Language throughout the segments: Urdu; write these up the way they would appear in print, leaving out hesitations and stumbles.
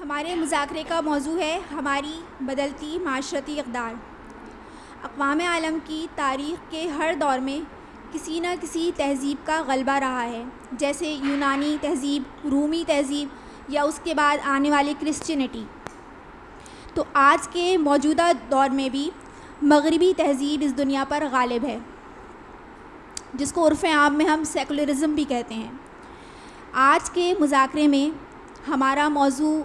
ہمارے مذاکرے کا موضوع ہے ہماری بدلتی معاشرتی اقدار۔ اقوام عالم کی تاریخ کے ہر دور میں کسی نہ کسی تہذیب کا غلبہ رہا ہے، جیسے یونانی تہذیب، رومی تہذیب یا اس کے بعد آنے والی کرسچینٹی۔ تو آج کے موجودہ دور میں بھی مغربی تہذیب اس دنیا پر غالب ہے، جس کو عرف عام میں ہم سیکولرزم بھی کہتے ہیں۔ آج کے مذاکرے میں ہمارا موضوع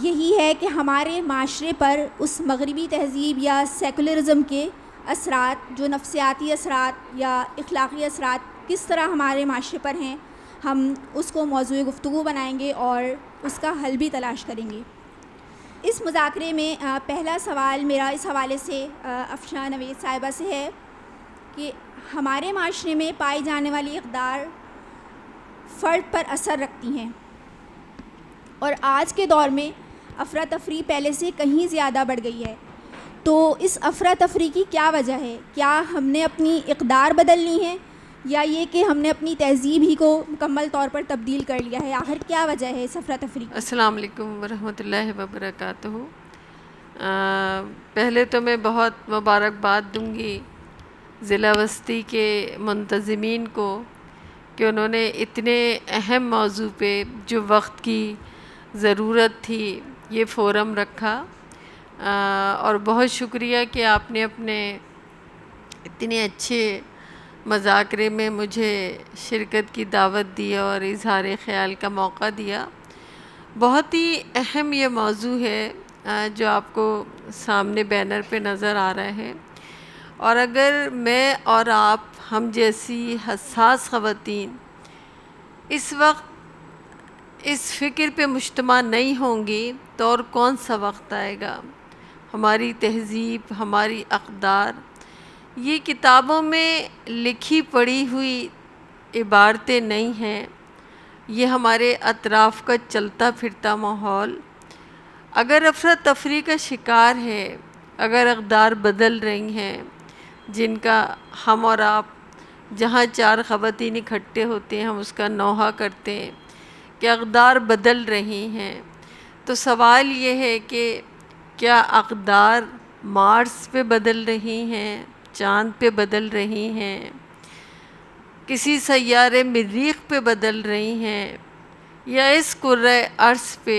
یہی ہے کہ ہمارے معاشرے پر اس مغربی تہذیب یا سیکولرزم کے اثرات، جو نفسیاتی اثرات یا اخلاقی اثرات کس طرح ہمارے معاشرے پر ہیں، ہم اس کو موضوع گفتگو بنائیں گے اور اس کا حل بھی تلاش کریں گے۔ اس مذاکرے میں پہلا سوال میرا اس حوالے سے افشاں نوید صاحبہ سے ہے کہ ہمارے معاشرے میں پائی جانے والی اقدار فرد پر اثر رکھتی ہیں، اور آج کے دور میں افراتفری پہلے سے کہیں زیادہ بڑھ گئی ہے۔ تو اس افراتفری کی کیا وجہ ہے؟ کیا ہم نے اپنی اقدار بدلنی ہے، یا یہ کہ ہم نے اپنی تہذیب ہی کو مکمل طور پر تبدیل کر لیا ہے؟ آخر کیا وجہ ہے اس افراتفری کی؟ السلام علیکم ورحمۃ اللہ وبرکاتہ۔ پہلے تو میں بہت مبارکباد دوں گی ضلع وسطی کے منتظمین کو کہ انہوں نے اتنے اہم موضوع پہ جو وقت کی ضرورت تھی یہ فورم رکھا، اور بہت شکریہ کہ آپ نے اپنے اتنے اچھے مذاکرے میں مجھے شرکت کی دعوت دی اور اظہار خیال کا موقع دیا۔ بہت ہی اہم یہ موضوع ہے جو آپ کو سامنے بینر پہ نظر آ رہا ہے، اور اگر میں اور آپ ہم جیسی حساس خواتین اس وقت اس فکر پہ مجتمع نہیں ہوں گی تو اور کون سا وقت آئے گا؟ ہماری تہذیب، ہماری اقدار، یہ کتابوں میں لکھی پڑھی ہوئی عبارتیں نہیں ہیں، یہ ہمارے اطراف کا چلتا پھرتا ماحول اگر افراتفری کا شکار ہے، اگر اقدار بدل رہی ہیں جن کا ہم اور آپ جہاں چار خواتین اکٹھے ہوتے ہیں ہم اس کا نوحہ کرتے ہیں کہ اقدار بدل رہی ہیں، تو سوال یہ ہے کہ کیا اقدار مارس پہ بدل رہی ہیں، چاند پہ بدل رہی ہیں، کسی سیارے مریخ پہ بدل رہی ہیں، یا اس کرۂ ارض پہ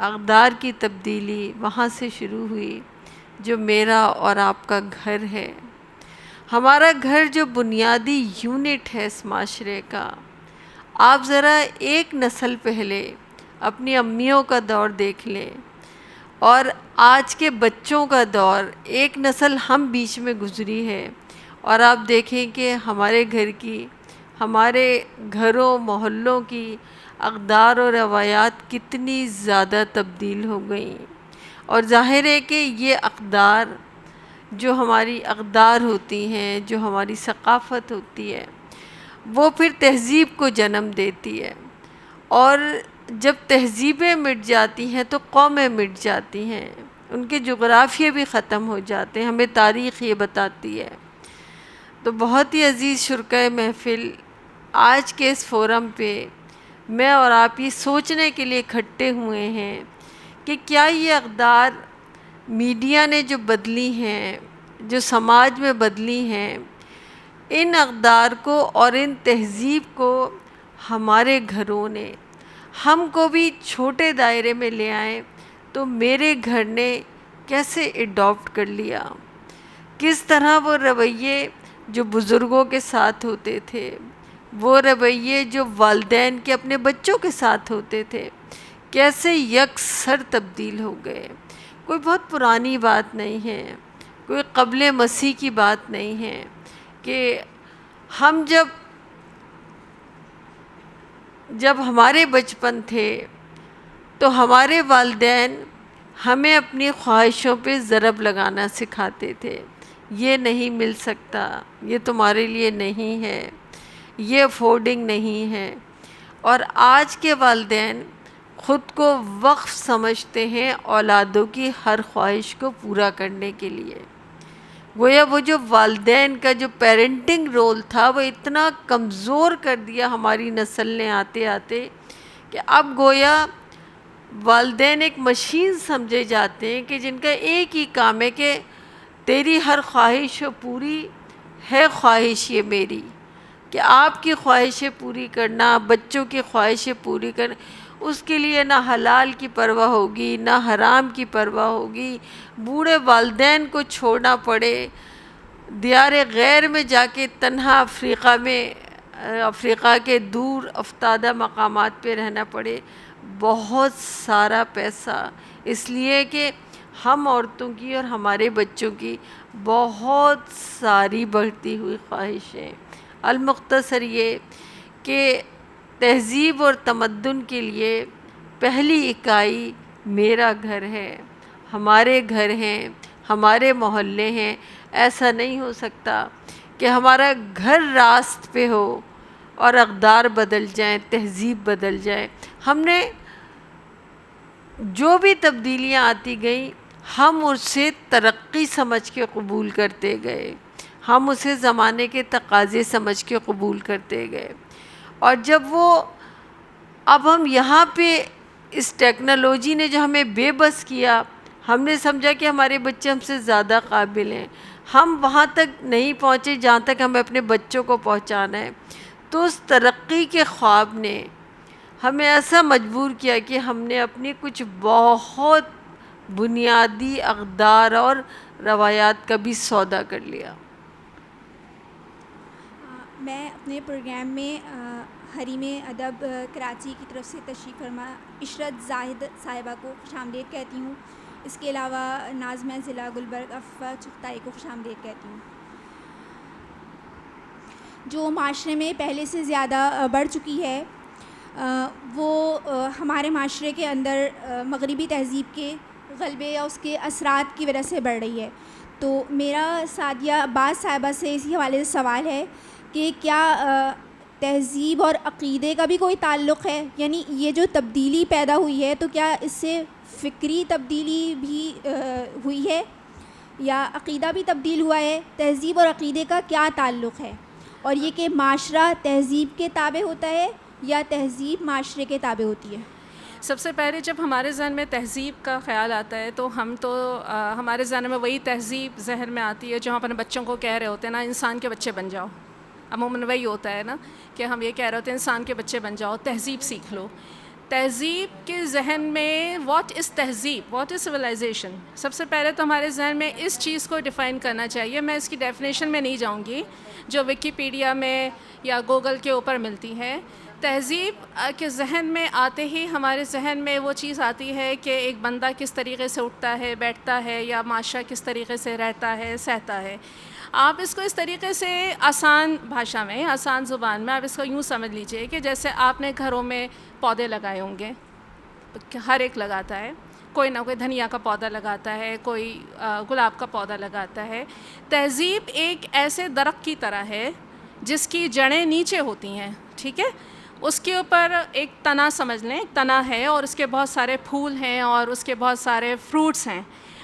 اقدار کی تبدیلی وہاں سے شروع ہوئی جو میرا اور آپ کا گھر ہے، ہمارا گھر جو بنیادی یونٹ ہے اس معاشرے کا۔ آپ ذرا ایک نسل پہلے اپنی امیوں کا دور دیکھ لیں اور آج کے بچوں کا دور، ایک نسل ہم بیچ میں گزری ہے، اور آپ دیکھیں کہ ہمارے گھر کی، ہمارے گھروں محلوں کی اقدار و روایات کتنی زیادہ تبدیل ہو گئیں، اور ظاہر ہے کہ یہ اقدار جو ہماری اقدار ہوتی ہیں، جو ہماری ثقافت ہوتی ہے، وہ پھر تہذیب کو جنم دیتی ہے، اور جب تہذیبیں مٹ جاتی ہیں تو قومیں مٹ جاتی ہیں، ان کے جغرافیے بھی ختم ہو جاتے ہیں، ہمیں تاریخ یہ بتاتی ہے۔ تو بہت ہی عزیز شرکائے محفل، آج کے اس فورم پہ میں اور آپ یہ سوچنے کے لیے اکٹھے ہوئے ہیں کہ کیا یہ اقدار میڈیا نے جو بدلی ہیں، جو سماج میں بدلی ہیں، ان اقدار کو اور ان تہذیب کو ہمارے گھروں نے، ہم کو بھی چھوٹے دائرے میں لے آئیں تو میرے گھر نے کیسے ایڈاپٹ کر لیا، کس طرح وہ رویے جو بزرگوں کے ساتھ ہوتے تھے، وہ رویے جو والدین کے اپنے بچوں کے ساتھ ہوتے تھے، کیسے یکسر تبدیل ہو گئے۔ کوئی بہت پرانی بات نہیں ہے، کوئی قبل مسیح کی بات نہیں ہے کہ ہم جب ہمارے بچپن تھے تو ہمارے والدین ہمیں اپنی خواہشوں پہ ضرب لگانا سکھاتے تھے، یہ نہیں مل سکتا، یہ تمہارے لیے نہیں ہے، یہ افورڈنگ نہیں ہے، اور آج کے والدین خود کو وقف سمجھتے ہیں اولادوں کی ہر خواہش کو پورا کرنے کے لیے۔ گویا وہ جو والدین کا جو پیرنٹنگ رول تھا وہ اتنا کمزور کر دیا ہماری نسل نے آتے آتے کہ اب گویا والدین ایک مشین سمجھے جاتے ہیں کہ جن کا ایک ہی کام ہے کہ تیری ہر خواہش پوری ہے خواہش یہ میری، کہ آپ کی خواہشیں پوری کرنا، بچوں کی خواہشیں پوری کرنا، اس کے لیے نہ حلال کی پرواہ ہوگی نہ حرام کی پرواہ ہوگی، بوڑھے والدین کو چھوڑنا پڑے، دیار غیر میں جا کے تنہا افریقہ کے دور افتادہ مقامات پہ رہنا پڑے، بہت سارا پیسہ، اس لیے کہ ہم عورتوں کی اور ہمارے بچوں کی بہت ساری بڑھتی ہوئی خواہشیں۔ المختصر یہ کہ تہذیب اور تمدن کے لیے پہلی اکائی میرا گھر ہے، ہمارے گھر ہیں، ہمارے محلے ہیں۔ ایسا نہیں ہو سکتا کہ ہمارا گھر راست پہ ہو اور اقدار بدل جائیں، تہذیب بدل جائے۔ ہم نے جو بھی تبدیلیاں آتی گئیں ہم اسے ترقی سمجھ کے قبول کرتے گئے، ہم اسے زمانے کے تقاضے سمجھ کے قبول کرتے گئے، اور جب اب ہم یہاں پہ اس ٹیکنالوجی نے جو ہمیں بے بس کیا، ہم نے سمجھا کہ ہمارے بچے ہم سے زیادہ قابل ہیں، ہم وہاں تک نہیں پہنچے جہاں تک ہمیں اپنے بچوں کو پہنچانا ہے۔ تو اس ترقی کے خواب نے ہمیں ایسا مجبور کیا کہ ہم نے اپنی کچھ بہت بنیادی اقدار اور روایات کا بھی سودا کر لیا۔ میں اپنے پروگرام میں حریم ادب کراچی کی طرف سے تشریف فرما عشرت زاہد صاحبہ کو خوش آمدید کہتی ہوں۔ اس کے علاوہ ناظمہ ضلع گلبرگ افا چغتائی کو خوش آمدید کہتی ہوں۔ جو معاشرے میں پہلے سے زیادہ بڑھ چکی ہے وہ ہمارے معاشرے کے اندر مغربی تہذیب کے غلبے یا اس کے اثرات کی وجہ سے بڑھ رہی ہے۔ تو میرا سعدیہ عباس صاحبہ سے اسی حوالے سے سوال ہے کہ کیا تہذیب اور عقیدے کا بھی کوئی تعلق ہے؟ یعنی یہ جو تبدیلی پیدا ہوئی ہے تو کیا اس سے فکری تبدیلی بھی ہوئی ہے یا عقیدہ بھی تبدیل ہوا ہے؟ تہذیب اور عقیدے کا کیا تعلق ہے؟ اور یہ کہ معاشرہ تہذیب کے تابع ہوتا ہے یا تہذیب معاشرے کے تابع ہوتی ہے؟ سب سے پہلے جب ہمارے ذہن میں تہذیب کا خیال آتا ہے تو ہمارے ذہن میں وہی تہذیب ذہن میں آتی ہے جو ہم اپنے بچوں کو کہہ رہے ہوتے ہیں نا، انسان کے بچے بن جاؤ۔ عموماً وہی ہوتا ہے نا کہ ہم یہ کہہ رہے ہوتے ہیں انسان کے بچے بن جاؤ، تہذیب سیکھ لو۔ تہذیب کے ذہن میں واٹ از تہذیب، واٹ از سویلائزیشن، سب سے پہلے تو ہمارے ذہن میں اس چیز کو ڈیفائن کرنا چاہیے۔ میں اس کی ڈیفینیشن میں نہیں جاؤں گی جو وکیپیڈیا میں یا گوگل کے اوپر ملتی ہے۔ تہذیب کے ذہن میں آتے ہی ہمارے ذہن میں وہ چیز آتی ہے کہ ایک بندہ کس طریقے سے اٹھتا ہے، بیٹھتا ہے، یا معاشرہ کس طریقے سے رہتا ہے، سہتا ہے۔ آپ اس کو اس طریقے سے آسان بھاشا میں، آسان زبان میں آپ اس کو یوں سمجھ لیجئے کہ جیسے آپ نے گھروں میں پودے لگائے ہوں گے، ہر ایک لگاتا ہے، کوئی نہ کوئی دھنیا کا پودا لگاتا ہے، کوئی گلاب کا پودا لگاتا ہے۔ تہذیب ایک ایسے درخت کی طرح ہے جس کی جڑیں نیچے ہوتی ہیں، ٹھیک ہے؟ اس کے اوپر ایک تنا سمجھ لیں، ایک تنا ہے اور اس کے بہت سارے پھول ہیں اور اس کے بہت سارے فروٹس ہیں۔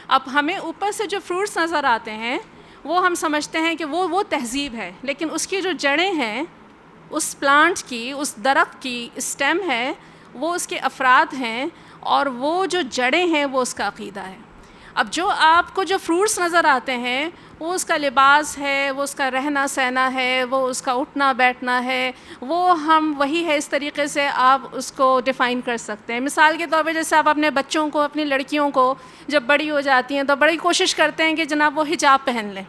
اب ہمیں اوپر سے جو فروٹس نظر آتے ہیں وہ ہم سمجھتے ہیں کہ وہ تہذیب ہے، لیکن اس کی جو جڑیں ہیں، اس پلانٹ کی، اس درخت کی اسٹیم ہے، وہ اس کے افراد ہیں، اور وہ جو جڑیں ہیں وہ اس کا عقیدہ ہے۔ اب جو آپ کو جو فروٹس نظر آتے ہیں وہ اس کا لباس ہے، وہ اس کا رہنا سہنا ہے، وہ اس کا اٹھنا بیٹھنا ہے، وہ وہی ہے، اس طریقے سے آپ اس کو ڈیفائن کر سکتے ہیں۔ مثال کے طور پہ جیسے آپ اپنے بچوں کو، اپنی لڑکیوں کو جب بڑی ہو جاتی ہیں تو بڑی کوشش کرتے ہیں کہ جناب وہ حجاب پہن لیں،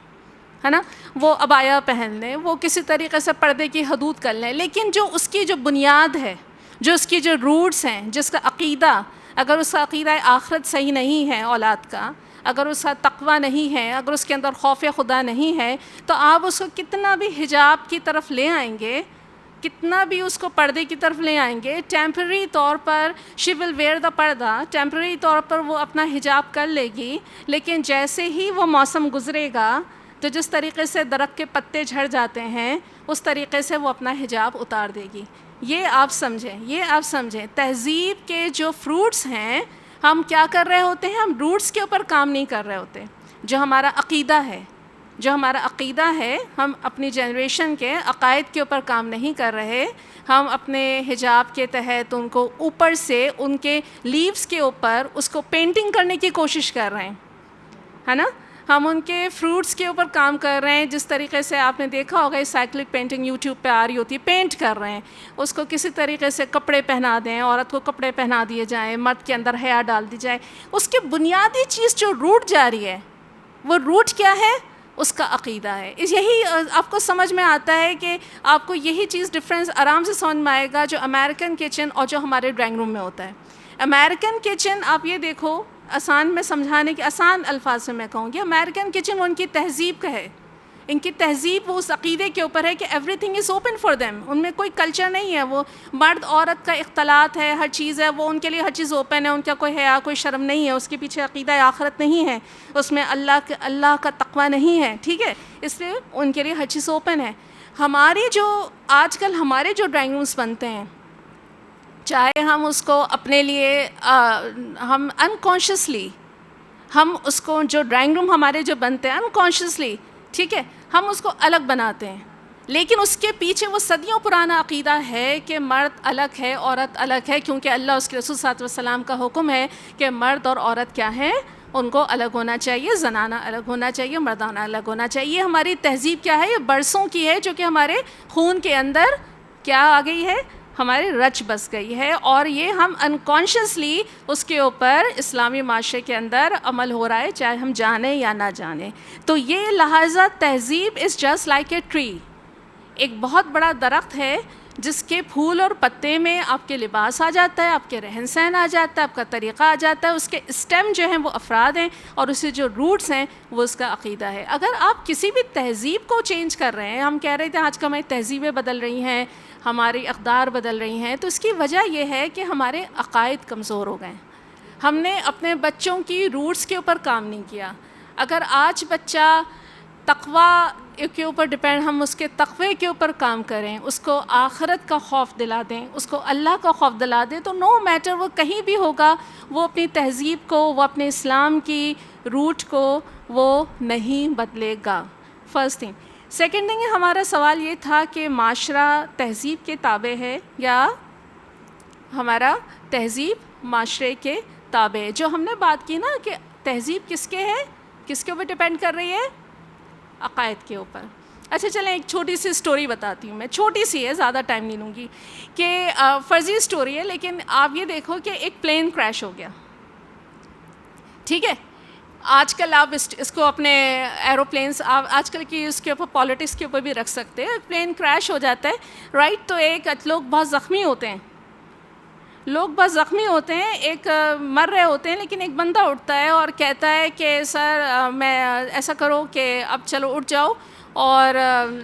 ہے نا، وہ عبایا پہن لیں، وہ کسی طریقے سے پردے کی حدود کر لیں، لیکن جو اس کی جو بنیاد ہے، جو اس کی جو روٹس ہیں، جس کا عقیدہ، اگر اس کا عقیدہ آخرت صحیح نہیں ہے اولاد کا، اگر اس کا تقوی نہیں ہے، اگر اس کے اندر خوف خدا نہیں ہے، تو آپ اس کو کتنا بھی حجاب کی طرف لے آئیں گے، کتنا بھی اس کو پردے کی طرف لے آئیں گے، ٹیمپرری طور پر شی ول ویئر دا پردہ، ٹیمپرری طور پر وہ اپنا حجاب کر لے گی، لیکن جیسے ہی وہ موسم گزرے گا تو جس طریقے سے درخت کے پتے جھڑ جاتے ہیں اس طریقے سے وہ اپنا حجاب اتار دے گی۔ یہ آپ سمجھیں تہذیب کے جو فروٹس ہیں، ہم کیا کر رہے ہوتے ہیں، ہم روٹس کے اوپر کام نہیں کر رہے ہوتے۔ جو ہمارا عقیدہ ہے، جو ہمارا عقیدہ ہے، ہم اپنی جنریشن کے عقائد کے اوپر کام نہیں کر رہے، ہم اپنے حجاب کے تحت ان کو اوپر سے ان کے لیوز کے اوپر اس کو پینٹنگ کرنے کی کوشش کر رہے ہیں، ہے نا. ہم ان کے فروٹس کے اوپر کام کر رہے ہیں، جس طریقے سے آپ نے دیکھا ہوگا سائیکلک پینٹنگ یوٹیوب پہ آ رہی ہوتی ہے، پینٹ کر رہے ہیں اس کو، کسی طریقے سے کپڑے پہنا دیں، عورت کو کپڑے پہنا دیے جائیں، مرد کے اندر حیا ڈال دی جائے. اس کے بنیادی چیز جو روٹ جا رہی ہے، وہ روٹ کیا ہے؟ اس کا عقیدہ ہے. یہی آپ کو سمجھ میں آتا ہے کہ آپ کو یہی چیز ڈفرینس آرام سے سمجھ میں آئے گا جو امریکن کچن اور جو ہمارے ڈرائنگ روم میں ہوتا ہے. امریکن کچن آپ یہ دیکھو، آسان میں سمجھانے کے آسان الفاظ سے میں کہوں گی، امریکن کچن ان کی تہذیب کا ہے، ان کی تہذیب وہ اس عقیدے کے اوپر ہے کہ everything is open for them. ان میں کوئی کلچر نہیں ہے، وہ مرد عورت کا اختلاط ہے، ہر چیز ہے، وہ ان کے لیے ہر چیز اوپن ہے، ان کا کوئی حیا کوئی شرم نہیں ہے، اس کے پیچھے عقیدہ آخرت نہیں ہے، اس میں اللہ کا تقوی نہیں ہے. ٹھیک ہے، اس لیے ان کے لیے ہر چیز اوپن ہے. ہماری جو آج کل ہمارے جو ڈرائنگ رومس بنتے ہیں، چاہے ہم اس کو اپنے لیے ہم انکانشیسلی ہم اس کو جو ڈرائنگ روم ہمارے جو بنتے ہیں انکانشیسلی، ٹھیک ہے، ہم اس کو الگ بناتے ہیں، لیکن اس کے پیچھے وہ صدیوں پرانا عقیدہ ہے کہ مرد الگ ہے، عورت الگ ہے، کیونکہ اللہ اس کے رسول صلی اللہ علیہ وسلم کا حکم ہے کہ مرد اور عورت کیا ہیں، ان کو الگ ہونا چاہیے، زنانہ الگ ہونا چاہیے، مردانہ الگ ہونا چاہیے. ہماری تہذیب کیا ہے؟ یہ برسوں کی ہے، جو کہ ہمارے خون کے اندر کیا آ گئی ہے، ہمارے رچ بس گئی ہے، اور یہ ہم انکانشیسلی اس کے اوپر اسلامی معاشرے کے اندر عمل ہو رہا ہے، چاہے ہم جانیں یا نہ جانیں. تو یہ لہٰذا تہذیب is just like a tree, ایک بہت بڑا درخت ہے جس کے پھول اور پتے میں آپ کے لباس آ جاتا ہے، آپ کے رہن سہن آ جاتا ہے، آپ کا طریقہ آ جاتا ہے، اس کے اسٹیم جو ہیں وہ افراد ہیں، اور اس کے جو روٹس ہیں وہ اس کا عقیدہ ہے. اگر آپ کسی بھی تہذیب کو چینج کر رہے ہیں، ہم کہہ رہے تھے آج کل ہماری تہذیبیں بدل رہی ہیں، ہماری اقدار بدل رہی ہیں، تو اس کی وجہ یہ ہے کہ ہمارے عقائد کمزور ہو گئے ہیں. ہم نے اپنے بچوں کی روٹس کے اوپر کام نہیں کیا. اگر آج بچہ تقوی کے اوپر ڈپینڈ، ہم اس کے تقوی کے اوپر کام کریں، اس کو آخرت کا خوف دلا دیں، اس کو اللہ کا خوف دلا دیں، تو نو میٹر وہ کہیں بھی ہوگا، وہ اپنی تہذیب کو، وہ اپنے اسلام کی روٹ کو وہ نہیں بدلے گا. First thing. سیکنڈ تھنگ، ہمارا سوال یہ تھا کہ معاشرہ تہذیب کے تابع ہے یا ہمارا تہذیب معاشرے کے تابع ہے. جو ہم نے بات کی نا کہ تہذیب کس کے ہے، کس کے اوپر ڈپینڈ کر رہی ہے؟ عقائد کے اوپر. اچھا چلیں ایک چھوٹی سی سٹوری بتاتی ہوں میں، چھوٹی سی ہے، زیادہ ٹائم نہیں لوں گی، کہ فرضی سٹوری ہے، لیکن آپ یہ دیکھو کہ ایک پلین کریش ہو گیا. ٹھیک ہے، آج کل آپ اس کو اپنے ایروپلینس آج کل کی اس کے اوپر پالیٹکس کے اوپر بھی رکھ سکتے ہیں. پلین کریش ہو جاتا ہے، رائٹ، تو لوگ بہت زخمی ہوتے ہیں، ایک مر رہے ہوتے ہیں، لیکن ایک بندہ اٹھتا ہے اور کہتا ہے کہ سر میں ایسا کرو کہ اب چلو اٹھ جاؤ اور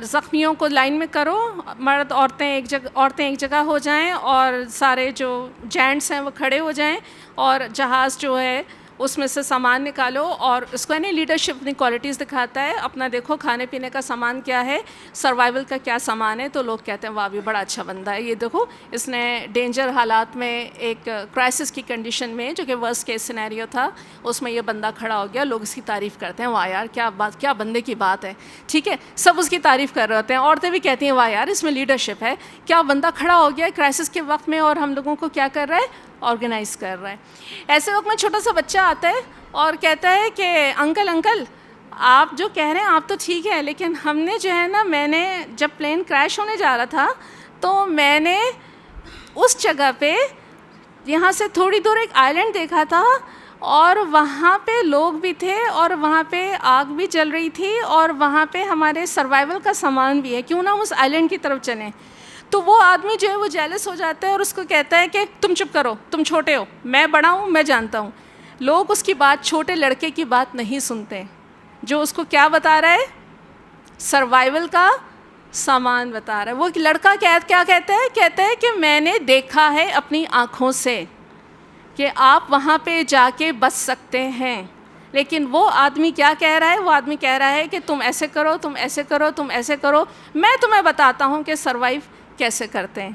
زخمیوں کو لائن میں کرو، مرد عورتیں ایک جگہ ہو جائیں، اور سارے جو جینٹس ہیں وہ کھڑے ہو جائیں، اور جہاز جو ہے اس میں سے سامان نکالو. اور اس کو لیڈرشپ اپنی کوالٹیز دکھاتا ہے، اپنا دیکھو کھانے پینے کا سامان کیا ہے، سروائیول کا کیا سامان ہے. تو لوگ کہتے ہیں واہ بھی بڑا اچھا بندہ ہے، یہ دیکھو اس نے ڈینجر حالات میں، ایک کرائسس کی کنڈیشن میں جو کہ ورسٹ کیس سینیریو تھا، اس میں یہ بندہ کھڑا ہو گیا. لوگ اس کی تعریف کرتے ہیں، واہ یار کیا بندے کی بات ہے. ٹھیک ہے، سب اس کی تعریف کر رہے ہوتے ہیں. عورتیں بھی کہتی ہیں واہ یار اس میں لیڈرشپ ہے، کیا بندہ کھڑا ہو گیا کرائسس کے وقت میں اور ہم لوگوں کو کیا کر رہا ہے، آرگنائز کر رہا ہے. ایسے وقت میں چھوٹا سا بچہ آتا ہے اور کہتا ہے کہ انکل آپ جو کہہ رہے ہیں آپ تو ٹھیک ہے، لیکن ہم نے جو ہے نا، میں نے جب پلین کریش ہونے جا رہا تھا تو میں نے اس جگہ پہ یہاں سے تھوڑی دور ایک آئلینڈ دیکھا تھا، اور وہاں پہ لوگ بھی تھے، اور وہاں پہ آگ بھی جل رہی تھی، اور وہاں پہ ہمارے سروائیول کا سامان بھی ہے، کیوں نہ ہم اس آئلینڈ کی طرف چلیں. تو وہ آدمی جو ہے وہ جیلس ہو جاتا ہے اور اس کو کہتا ہے کہ تم چپ کرو، تم چھوٹے ہو، میں بڑا ہوں، میں جانتا ہوں. لوگ اس کی بات، چھوٹے لڑکے کی بات نہیں سنتے، جو اس کو کیا بتا رہا ہے، سروائیول کا سامان بتا رہا ہے. وہ لڑکا کیا کہتا ہے کہ میں نے دیکھا ہے اپنی آنکھوں سے کہ آپ وہاں پہ جا کے بچ سکتے ہیں. لیکن وہ آدمی کیا کہہ رہا ہے، وہ آدمی کہہ رہا ہے کہ تم ایسے کرو، تم ایسے کرو، تم ایسے کرو، میں تمہیں بتاتا ہوں کہ سروائیو کیسے کرتے ہیں.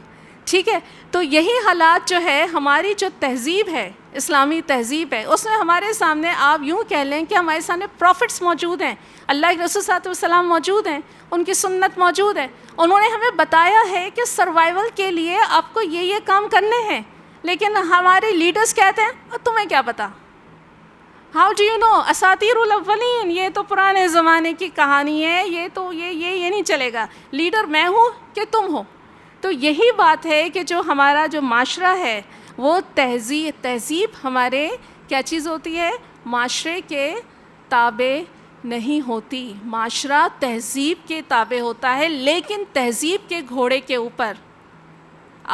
ٹھیک ہے. تو یہی حالات جو ہے ہماری جو تہذیب ہے, اسلامی تہذیب ہے, اس میں ہمارے سامنے آپ یوں کہہ لیں کہ ہمارے سامنے پروفٹس موجود ہیں, اللہ کے رسول صلی اللہ علیہ وسلم موجود ہیں, ان کی سنت موجود ہے. انہوں نے ہمیں بتایا ہے کہ سروائیول کے لیے آپ کو یہ کام کرنے ہیں, لیکن ہمارے لیڈرز کہتے ہیں تمہیں کیا پتہ, ہاؤ ڈو یو نو, اساطیر الاولین, یہ تو پرانے زمانے کی کہانی ہے, یہ تو یہ نہیں چلے گا, لیڈر میں ہوں کہ تم ہو. تو یہی بات ہے کہ جو ہمارا جو معاشرہ ہے وہ تہذیب ہمارے کیا چیز ہوتی ہے, معاشرے کے تابع نہیں ہوتی. معاشرہ تہذیب کے تابع ہوتا ہے, لیکن تہذیب کے گھوڑے کے اوپر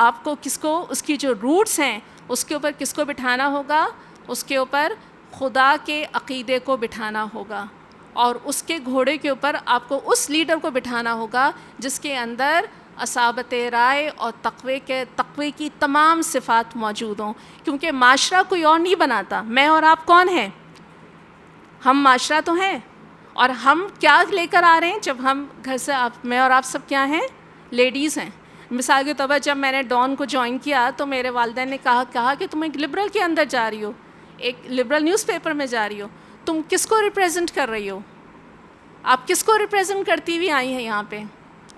آپ کو اس کی جو روٹس ہیں اس کے اوپر کس کو بٹھانا ہوگا, اس کے اوپر خدا کے عقیدے کو بٹھانا ہوگا, اور اس کے گھوڑے کے اوپر آپ کو اس لیڈر کو بٹھانا ہوگا جس کے اندر اصابت رائے اور تقوی کی تمام صفات موجود ہوں. کیونکہ معاشرہ کوئی اور نہیں بناتا. میں اور آپ کون ہیں؟ ہم معاشرہ تو ہیں. اور ہم کیا لے کر آ رہے ہیں جب ہم گھر سے میں اور آپ سب کیا ہیں؟ لیڈیز ہیں. مثال کے طور پر جب میں نے ڈان کو جوائن کیا تو میرے والدین نے کہا کہ تم ایک لبرل کے اندر جا رہی ہو, ایک لبرل نیوز پیپر میں جا رہی ہو, تم کس کو ریپریزنٹ کر رہی ہو؟ آپ کس کو ریپریزنٹ کرتی ہوئی آئی ہیں یہاں پہ؟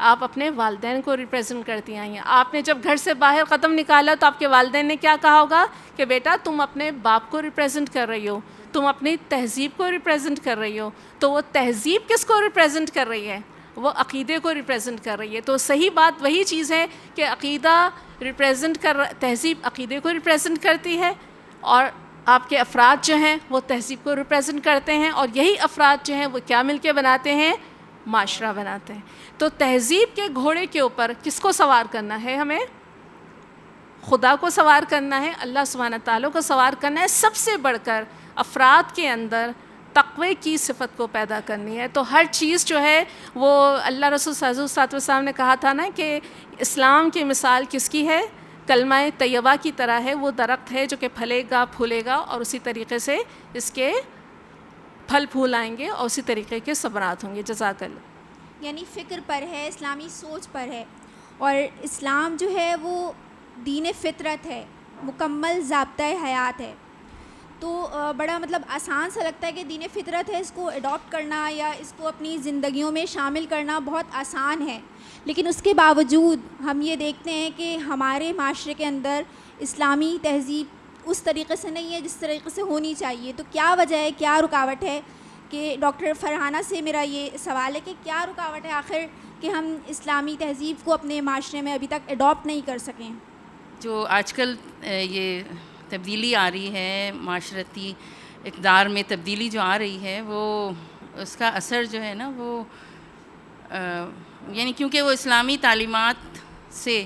آپ اپنے والدین کو ریپریزنٹ کرتی آئی ہیں. آپ نے جب گھر سے باہر قدم نکالا تو آپ کے والدین نے کیا کہا ہوگا کہ بیٹا تم اپنے باپ کو ریپریزنٹ کر رہی ہو, تم اپنی تہذیب کو ریپریزنٹ کر رہی ہو. تو وہ تہذیب کس کو ریپریزنٹ کر رہی ہے؟ وہ عقیدے کو ریپریزنٹ کر رہی ہے. تو صحیح بات وہی چیز ہے کہ عقیدہ تہذیب عقیدے کو ریپریزنٹ کرتی ہے, اور آپ کے افراد جو ہیں وہ تہذیب کو ریپریزنٹ کرتے ہیں, اور یہی افراد جو ہیں وہ کیا مل کے بناتے ہیں؟ معاشرہ بناتے ہیں. تو تہذیب کے گھوڑے کے اوپر کس کو سوار کرنا ہے؟ ہمیں خدا کو سوار کرنا ہے, اللہ سبحانہ تعالیٰ کو سوار کرنا ہے. سب سے بڑھ کر افراد کے اندر تقوی کی صفت کو پیدا کرنی ہے. تو ہر چیز جو ہے وہ اللہ رسول صلی اللہ علیہ وسلم نے کہا تھا نا کہ اسلام کی مثال کس کی ہے؟ کلمہ طیبہ کی طرح ہے. وہ درخت ہے جو کہ پھلے گا پھولے گا, اور اسی طریقے سے اس کے پھل پھول آئیں گے, اور اسی طریقے کے ثمرات ہوں گے. جزاک اللہ. یعنی فکر پر ہے, اسلامی سوچ پر ہے, اور اسلام جو ہے وہ دین فطرت ہے, مکمل ضابطۂ حیات ہے. تو بڑا آسان سا لگتا ہے کہ دین فطرت ہے, اس کو اڈاپٹ کرنا یا اس کو اپنی زندگیوں میں شامل کرنا بہت آسان ہے. لیکن اس کے باوجود ہم یہ دیکھتے ہیں کہ ہمارے معاشرے کے اندر اسلامی تہذیب اس طریقے سے نہیں ہے جس طریقے سے ہونی چاہیے. تو کیا وجہ ہے, کیا رکاوٹ ہے؟ کہ ڈاکٹر فرحانہ سے میرا یہ سوال ہے کہ کیا رکاوٹ ہے آخر کہ ہم اسلامی تہذیب کو اپنے معاشرے میں ابھی تک اڈاپٹ نہیں کر سکیں؟ جو آج کل یہ تبدیلی آ رہی ہے, معاشرتی اقدار میں تبدیلی جو آ رہی ہے, وہ اس کا اثر جو ہے نا وہ یعنی کیونکہ وہ اسلامی تعلیمات سے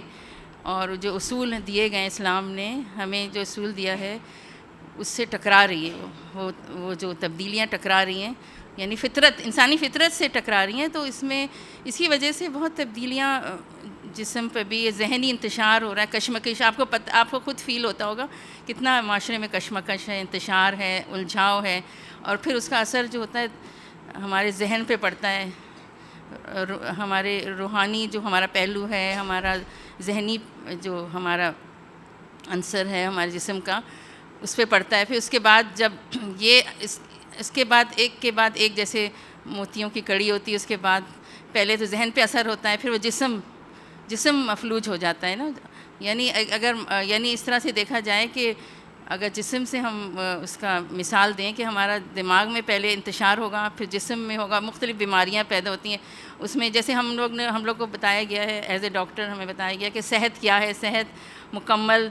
اور جو اصول دیے گئے اسلام نے ہمیں جو اصول دیا ہے اس سے ٹکرا رہی ہے. وہ جو تبدیلیاں ٹکرا رہی ہیں, یعنی فطرت, انسانی فطرت سے ٹکرا رہی ہیں. تو اس میں اسی وجہ سے بہت تبدیلیاں جسم پہ بھی ذہنی انتشار ہو رہا ہے, کشمکش. آپ کو خود فیل ہوتا ہوگا کتنا معاشرے میں کشمکش ہے, انتشار ہے, الجھاؤ ہے, اور پھر اس کا اثر جو ہوتا ہے ہمارے ذہن پہ پڑتا ہے. ہمارے روحانی جو ہمارا پہلو ہے, ہمارا ذہنی جو ہمارا عنصر ہے ہمارے جسم کا, اس پہ پڑتا ہے. پھر اس کے بعد جب یہ اس کے بعد ایک کے بعد ایک جیسے موتیوں کی کڑی ہوتی ہے, اس کے بعد پہلے تو ذہن پہ اثر ہوتا ہے, پھر وہ جسم مفلوج ہو جاتا ہے نا. یعنی اس طرح سے دیکھا جائے کہ اگر جسم سے ہم اس کا مثال دیں کہ ہمارا دماغ میں پہلے انتشار ہوگا, پھر جسم میں ہوگا, مختلف بیماریاں پیدا ہوتی ہیں اس میں. جیسے ہم لوگ کو بتایا گیا ہے, ایز اے ڈاکٹر ہمیں بتایا گیا کہ صحت کیا ہے. صحت مکمل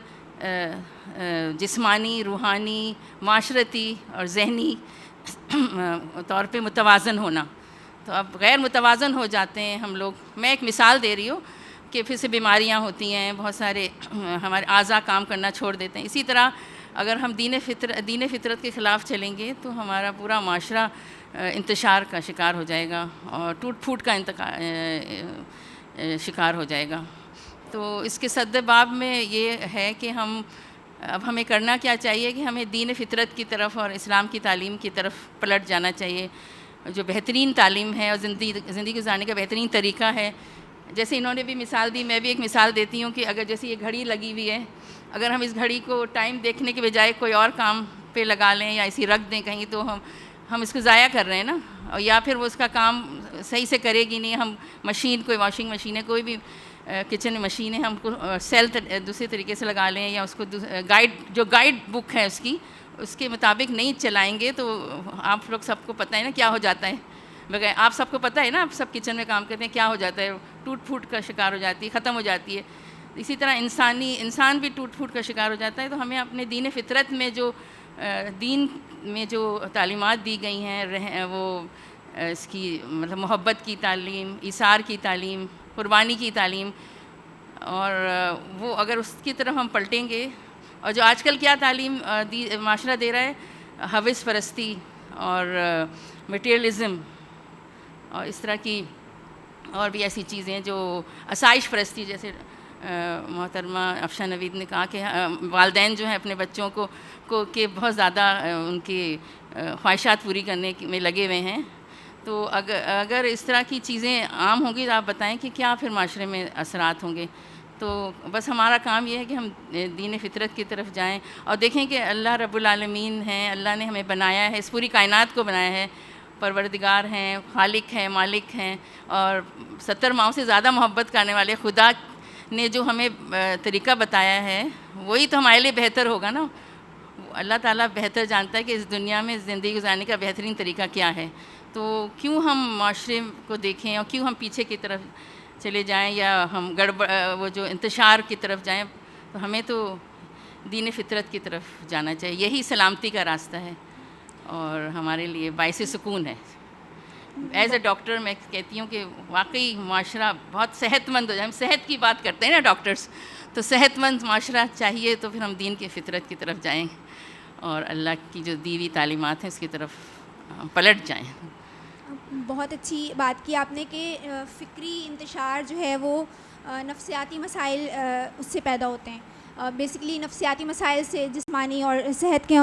جسمانی, روحانی, معاشرتی اور ذہنی طور پہ متوازن ہونا. تو اب غیر متوازن ہو جاتے ہیں ہم لوگ. میں ایک مثال دے رہی ہوں کہ پھر سے بیماریاں ہوتی ہیں, بہت سارے ہمارے اعضاء کام کرنا چھوڑ دیتے ہیں. اسی طرح اگر ہم دین فطرت کے خلاف چلیں گے تو ہمارا پورا معاشرہ انتشار کا شکار ہو جائے گا اور ٹوٹ پھوٹ کا شکار ہو جائے گا. تو اس کے سدباب میں یہ ہے کہ اب ہمیں کرنا کیا چاہیے کہ ہمیں دین فطرت کی طرف اور اسلام کی تعلیم کی طرف پلٹ جانا چاہیے. جو بہترین تعلیم ہے اور زندگی گزارنے کا بہترین طریقہ ہے جیسے انہوں نے بھی مثال دی, میں بھی ایک مثال دیتی ہوں کہ اگر جیسے یہ گھڑی لگی ہوئی ہے, اگر ہم اس گھڑی کو ٹائم دیکھنے کے بجائے کوئی اور کام پہ لگا لیں یا ایسی رکھ دیں کہیں, تو ہم اس کو ضائع کر رہے ہیں نا, اور یا پھر وہ اس کا کام صحیح سے کرے گی نہیں. ہم مشین, کوئی واشنگ مشین ہے, کوئی بھی کچن مشین ہے, ہم کو سیل دوسرے طریقے سے لگا لیں یا اس کو گائیڈ بک ہے اس کے مطابق نہیں چلائیں گے تو آپ لوگ سب کو پتہ ہے نا کیا ہو جاتا ہے. بغیر آپ سب کو پتہ ہے نا, آپ سب کچن میں کام کرتے ہیں, کیا ہو جاتا ہے, ٹوٹ پھوٹ کا شکار ہو جاتی ہے, ختم ہو جاتی ہے. اسی طرح انسان بھی ٹوٹ پھوٹ کا شکار ہو جاتا ہے. تو ہمیں اپنے دین فطرت میں جو تعلیمات دی گئی ہیں, وہ اس کی مطلب محبت کی تعلیم, ایثار کی تعلیم, قربانی کی تعلیم, اور وہ اگر اس کی طرف ہم پلٹیں گے, اور جو آج کل کیا تعلیم معاشرہ دے رہا ہے, ہوس پرستی اور مٹیریلزم اور اس طرح کی اور بھی ایسی چیزیں جو آسائش پرستی, جیسے محترمہ افشاں نوید نے کہا کہ والدین جو ہیں اپنے بچوں کو کہ بہت زیادہ ان کی خواہشات پوری کرنے میں لگے ہوئے ہیں. تو اگر اس طرح کی چیزیں عام ہوں گی تو آپ بتائیں کہ کیا پھر معاشرے میں اثرات ہوں گے. تو بس ہمارا کام یہ ہے کہ ہم دین فطرت کی طرف جائیں اور دیکھیں کہ اللہ رب العالمین ہیں, اللہ نے ہمیں بنایا ہے, اس پوری کائنات کو بنایا ہے, پروردگار ہیں, خالق ہیں, مالک ہیں, اور 70 ماؤں سے زیادہ محبت کرنے والے خدا نے جو ہمیں طریقہ بتایا ہے وہی تو ہمارے لیے بہتر ہوگا نا. اللہ تعالیٰ بہتر جانتا ہے کہ اس دنیا میں زندگی گزارنے کا بہترین طریقہ کیا ہے. تو کیوں ہم معاشرے کو دیکھیں اور کیوں ہم پیچھے کی طرف چلے جائیں یا ہم وہ جو انتشار کی طرف جائیں. تو ہمیں تو دین فطرت کی طرف جانا چاہیے, یہی سلامتی کا راستہ ہے اور ہمارے لیے باعث سکون ہے. ایز اے ڈاکٹر میں کہتی ہوں کہ واقعی معاشرہ بہت صحت مند ہو جائے. ہم صحت کی بات کرتے ہیں نا ڈاکٹرز, تو صحت مند معاشرہ چاہیے تو پھر ہم دین کی فطرت کی طرف جائیں اور اللہ کی جو دی ہوئی تعلیمات ہیں اس کی طرف ہم پلٹ جائیں. بہت اچھی بات کی آپ نے کہ فکری انتشار جو ہے وہ نفسیاتی مسائل اس سے پیدا ہوتے ہیں. بیسیکلی نفسیاتی مسائل سے جسمانی اور صحت کے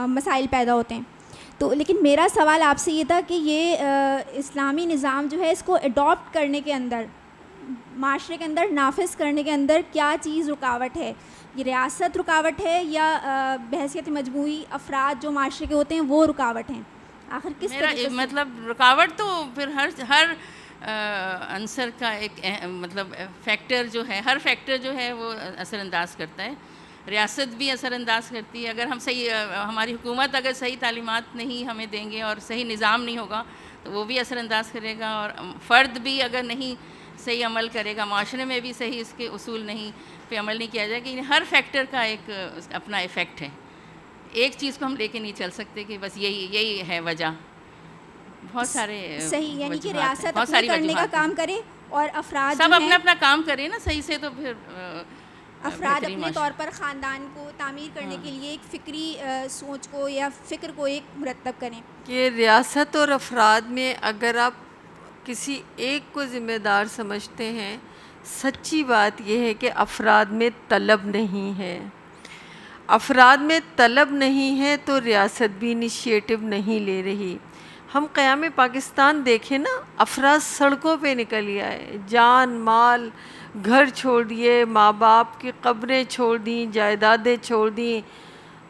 مسائل پیدا ہوتے ہیں. تو لیکن میرا سوال آپ سے یہ تھا کہ یہ اسلامی نظام جو ہے اس کو اڈاپٹ کرنے کے اندر, معاشرے کے اندر نافذ کرنے کے اندر کیا چیز رکاوٹ ہے؟ یہ ریاست رکاوٹ ہے یا بحیثیت مجموعی افراد جو معاشرے کے ہوتے ہیں وہ رکاوٹ ہیں؟ آخر کس طرح مطلب رکاوٹ تو پھر ہر عنصر کا ایک مطلب فیکٹر جو ہے, ہر فیکٹر جو ہے وہ اثر انداز کرتا ہے. ریاست بھی اثر انداز کرتی ہے. اگر ہم ہماری حکومت اگر صحیح تعلیمات نہیں ہمیں دیں گے اور صحیح نظام نہیں ہوگا تو وہ بھی اثر انداز کرے گا, اور فرد بھی اگر نہیں صحیح عمل کرے گا, معاشرے میں بھی صحیح اس کے اصول نہیں پہ عمل نہیں کیا جائے گا. ہر فیکٹر کا ایک اپنا ایفیکٹ ہے. ایک چیز کو ہم لے کے نہیں چل سکتے کہ بس یہی ہے وجہ. بہت سارے صحیح, یعنی کہ ریاست اپنے کرنے کا کام کرے اور افراد سب اپنا کام کرے نا صحیح سے, تو پھر افراد اپنے طور پر خاندان کو تعمیر کرنے کے لیے ایک فکری سوچ کو یا فکر کو ایک مرتب کریں. کہ ریاست اور افراد میں اگر آپ کسی ایک کو ذمہ دار سمجھتے ہیں, سچی بات یہ ہے کہ افراد میں طلب نہیں ہے. افراد میں طلب نہیں ہے تو ریاست بھی انیشیٹو نہیں لے رہی. ہم قیام پاکستان دیکھیں نا, افراد سڑکوں پہ نکل آئے, جان مال گھر چھوڑ دیے, ماں باپ کی قبریں چھوڑ دیں, جائیدادیں چھوڑ دیں.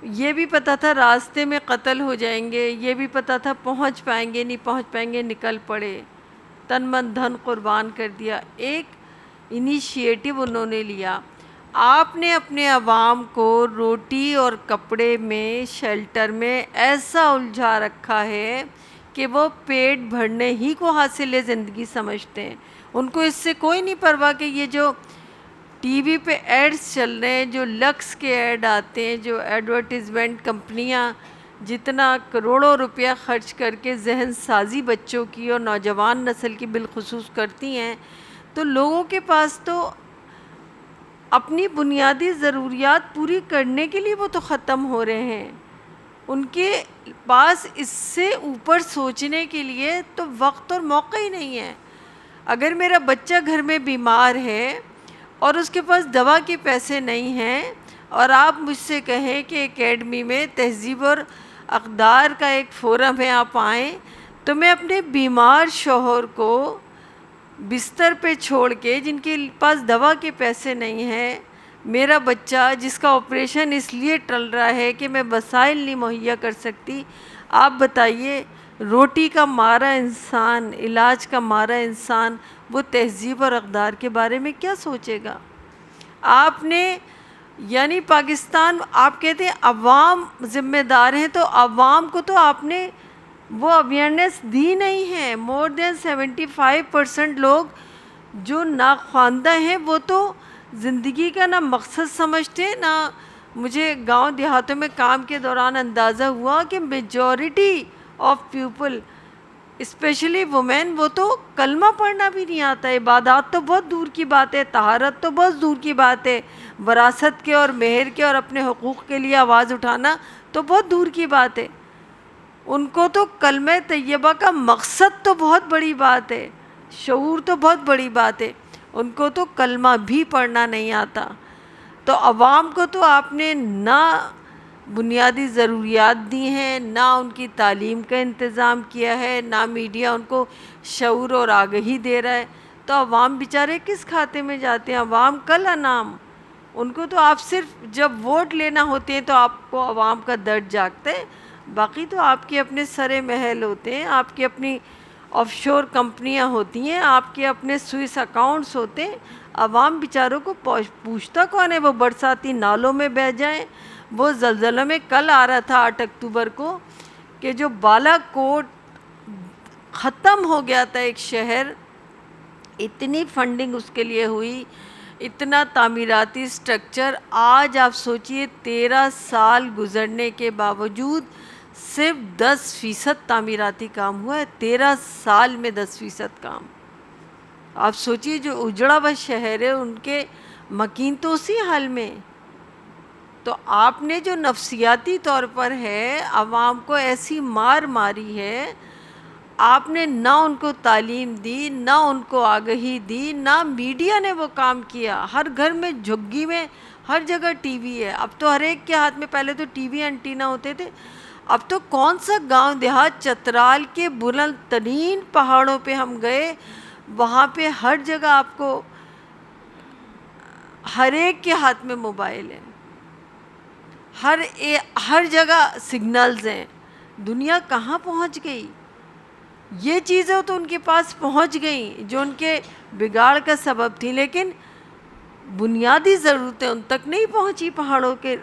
یہ بھی پتہ تھا راستے میں قتل ہو جائیں گے, یہ بھی پتہ تھا پہنچ پائیں گے نہیں پہنچ پائیں گے, نکل پڑے, تن من دھن قربان کر دیا. ایک انیشیٹو انہوں نے لیا. آپ نے اپنے عوام کو روٹی اور کپڑے میں, شیلٹر میں ایسا الجھا رکھا ہے کہ وہ پیٹ بھرنے ہی کو حاصل زندگی سمجھتے ہیں. ان کو اس سے کوئی نہیں پرواہ کہ یہ جو ٹی وی پہ ایڈز چل رہے ہیں, جو لکس کے ایڈ آتے ہیں, جو ایڈورٹیزمنٹ کمپنیاں جتنا کروڑوں روپیہ خرچ کر کے ذہن سازی بچوں کی اور نوجوان نسل کی بالخصوص کرتی ہیں, تو لوگوں کے پاس تو اپنی بنیادی ضروریات پوری کرنے کے لیے وہ تو ختم ہو رہے ہیں. ان کے پاس اس سے اوپر سوچنے کے لیے تو وقت اور موقع ہی نہیں ہے. اگر میرا بچہ گھر میں بیمار ہے اور اس کے پاس دوا کے پیسے نہیں ہیں, اور آپ مجھ سے کہیں کہ اکیڈمی میں تہذیب اور اقدار کا ایک فورم ہے, آپ آئیں, تو میں اپنے بیمار شوہر کو بستر پہ چھوڑ کے، جن کے پاس دوا کے پیسے نہیں ہیں، میرا بچہ جس کا آپریشن اس لیے ٹل رہا ہے کہ میں وسائل نہیں مہیا کر سکتی، آپ بتائیے روٹی کا مارا انسان، علاج کا مارا انسان، وہ تہذیب اور اقدار کے بارے میں کیا سوچے گا؟ آپ نے یعنی پاکستان، آپ کہتے ہیں عوام ذمہ دار ہیں، تو عوام کو تو آپ نے وہ اویئرنیس دی نہیں ہے. مور دین 75% لوگ جو ناخواندہ ہیں وہ تو زندگی کا نہ مقصد سمجھتے، نہ مجھے گاؤں دیہاتوں میں کام کے دوران اندازہ ہوا کہ majority of people specially women, وہ تو کلمہ پڑھنا بھی نہیں آتا. عبادات تو بہت دور کی بات ہے، طہارت تو بہت دور کی بات ہے، وراثت کے اور مہر کے اور اپنے حقوق کے لیے آواز اٹھانا تو بہت دور کی بات ہے. ان کو تو کلمہ طیبہ کا مقصد تو بہت بڑی بات ہے، شعور تو بہت بڑی بات ہے، ان کو تو کلمہ بھی پڑھنا نہیں آتا. تو عوام کو تو آپ نے نہ بنیادی ضروریات دی ہیں، نہ ان کی تعلیم کا انتظام کیا ہے، نہ میڈیا ان کو شعور اور آگہی دے رہا ہے. تو عوام بیچارے کس کھاتے میں جاتے ہیں؟ عوام کل انام. ان کو تو آپ صرف جب ووٹ لینا ہوتے ہیں تو آپ کو عوام کا درد جاگتا ہے، باقی تو آپ کے اپنے سرے محل ہوتے ہیں، آپ کی اپنی آف شور کمپنیاں ہوتی ہیں، آپ کے اپنے سوئس اکاؤنٹس ہوتے ہیں. عوام بیچاروں کو پوچھتا کون ہے؟ وہ برساتی نالوں میں بہہ جائیں. وہ زلزلوں میں کل آ رہا تھا 8 اکتوبر کو کہ جو بالا کوٹ ختم ہو گیا تھا ایک شہر، اتنی فنڈنگ اس کے لیے ہوئی، اتنا تعمیراتی سٹرکچر. آج آپ سوچئے 13 سال گزرنے کے باوجود صرف 10% تعمیراتی کام ہوا ہے. 13 سال میں 10% کام. آپ سوچئے جو اجڑا ہوا شہر ہے ان کے مکین تو اسی حال میں. تو آپ نے جو نفسیاتی طور پر ہے عوام کو ایسی مار ماری ہے، آپ نے نہ ان کو تعلیم دی، نہ ان کو آگہی دی، نہ میڈیا نے وہ کام کیا. ہر گھر میں جھگی میں ہر جگہ ٹی وی ہے. اب تو ہر ایک کے ہاتھ میں، پہلے تو ٹی وی اینٹینا ہوتے تھے، اب تو کون سا گاؤں دیہات، چترال کے بلند ترین پہاڑوں پہ ہم گئے، وہاں پہ ہر جگہ آپ کو ہر ایک کے ہاتھ میں موبائل ہے، ہر جگہ سگنلز ہیں. دنیا کہاں پہنچ گئی؟ یہ چیزیں تو ان کے پاس پہنچ گئیں جو ان کے بگاڑ کا سبب تھی، لیکن بنیادی ضرورتیں ان تک نہیں پہنچی پہاڑوں کے،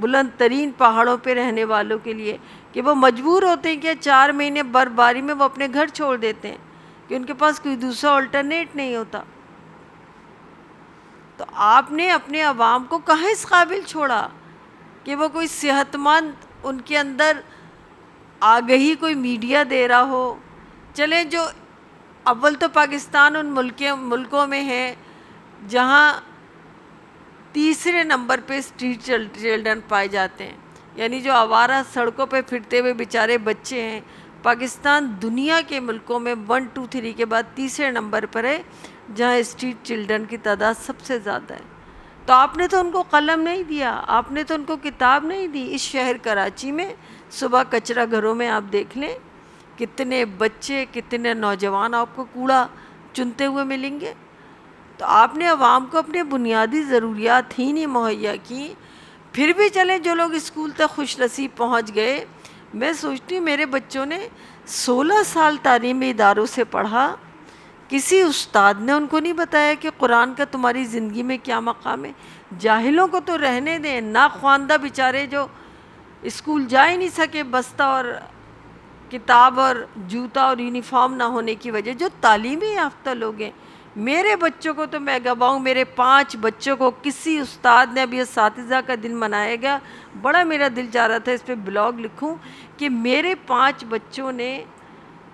بلند ترین پہاڑوں پہ رہنے والوں کے لیے، کہ وہ مجبور ہوتے ہیں کہ 4 مہینے برفباری میں وہ اپنے گھر چھوڑ دیتے ہیں کہ ان کے پاس کوئی دوسرا آلٹرنیٹ نہیں ہوتا. تو آپ نے اپنے عوام کو کہاں اس قابل چھوڑا کہ وہ کوئی صحت مند ان کے اندر آگہی کوئی میڈیا دے رہا ہو. چلیں جو اول تو پاکستان ان ملکوں میں ہے جہاں تیسرے نمبر پہ اسٹریٹ چلڈرن پائے جاتے ہیں، یعنی جو آوارہ سڑکوں پہ پھرتے ہوئے بیچارے بچے ہیں. پاکستان دنیا کے ملکوں میں 1 2 3 کے بعد تیسرے نمبر پر ہے جہاں اسٹریٹ چلڈرن کی تعداد سب سے زیادہ ہے. تو آپ نے تو ان کو قلم نہیں دیا، آپ نے تو ان کو کتاب نہیں دی. اس شہر کراچی میں صبح کچرا گھروں میں آپ دیکھ لیں کتنے بچے، کتنے نوجوان آپ کو کوڑا چنتے ہوئے ملیں گے. تو آپ نے عوام کو اپنے بنیادی ضروریات ہی نہیں مہیا کی. پھر بھی چلیں جو لوگ اسکول تک خوش نصیب پہنچ گئے، میں سوچتی ہوں میرے بچوں نے 16 سال تعلیمی اداروں سے پڑھا، کسی استاد نے ان کو نہیں بتایا کہ قرآن کا تمہاری زندگی میں کیا مقام ہے. جاہلوں کو تو رہنے دیں، ناخواندہ بیچارے جو اسکول جا ہی نہیں سکے بستہ اور کتاب اور جوتا اور یونیفارم نہ ہونے کی وجہ، جو تعلیمی یافتہ لوگ ہیں. میرے بچوں کو تو میں گواہوں، میرے 5 بچوں کو کسی استاد نے، ابھی اساتذہ کا دن منایا گیا، بڑا میرا دل چاہ رہا تھا اس پہ بلاگ لکھوں کہ میرے 5 بچوں نے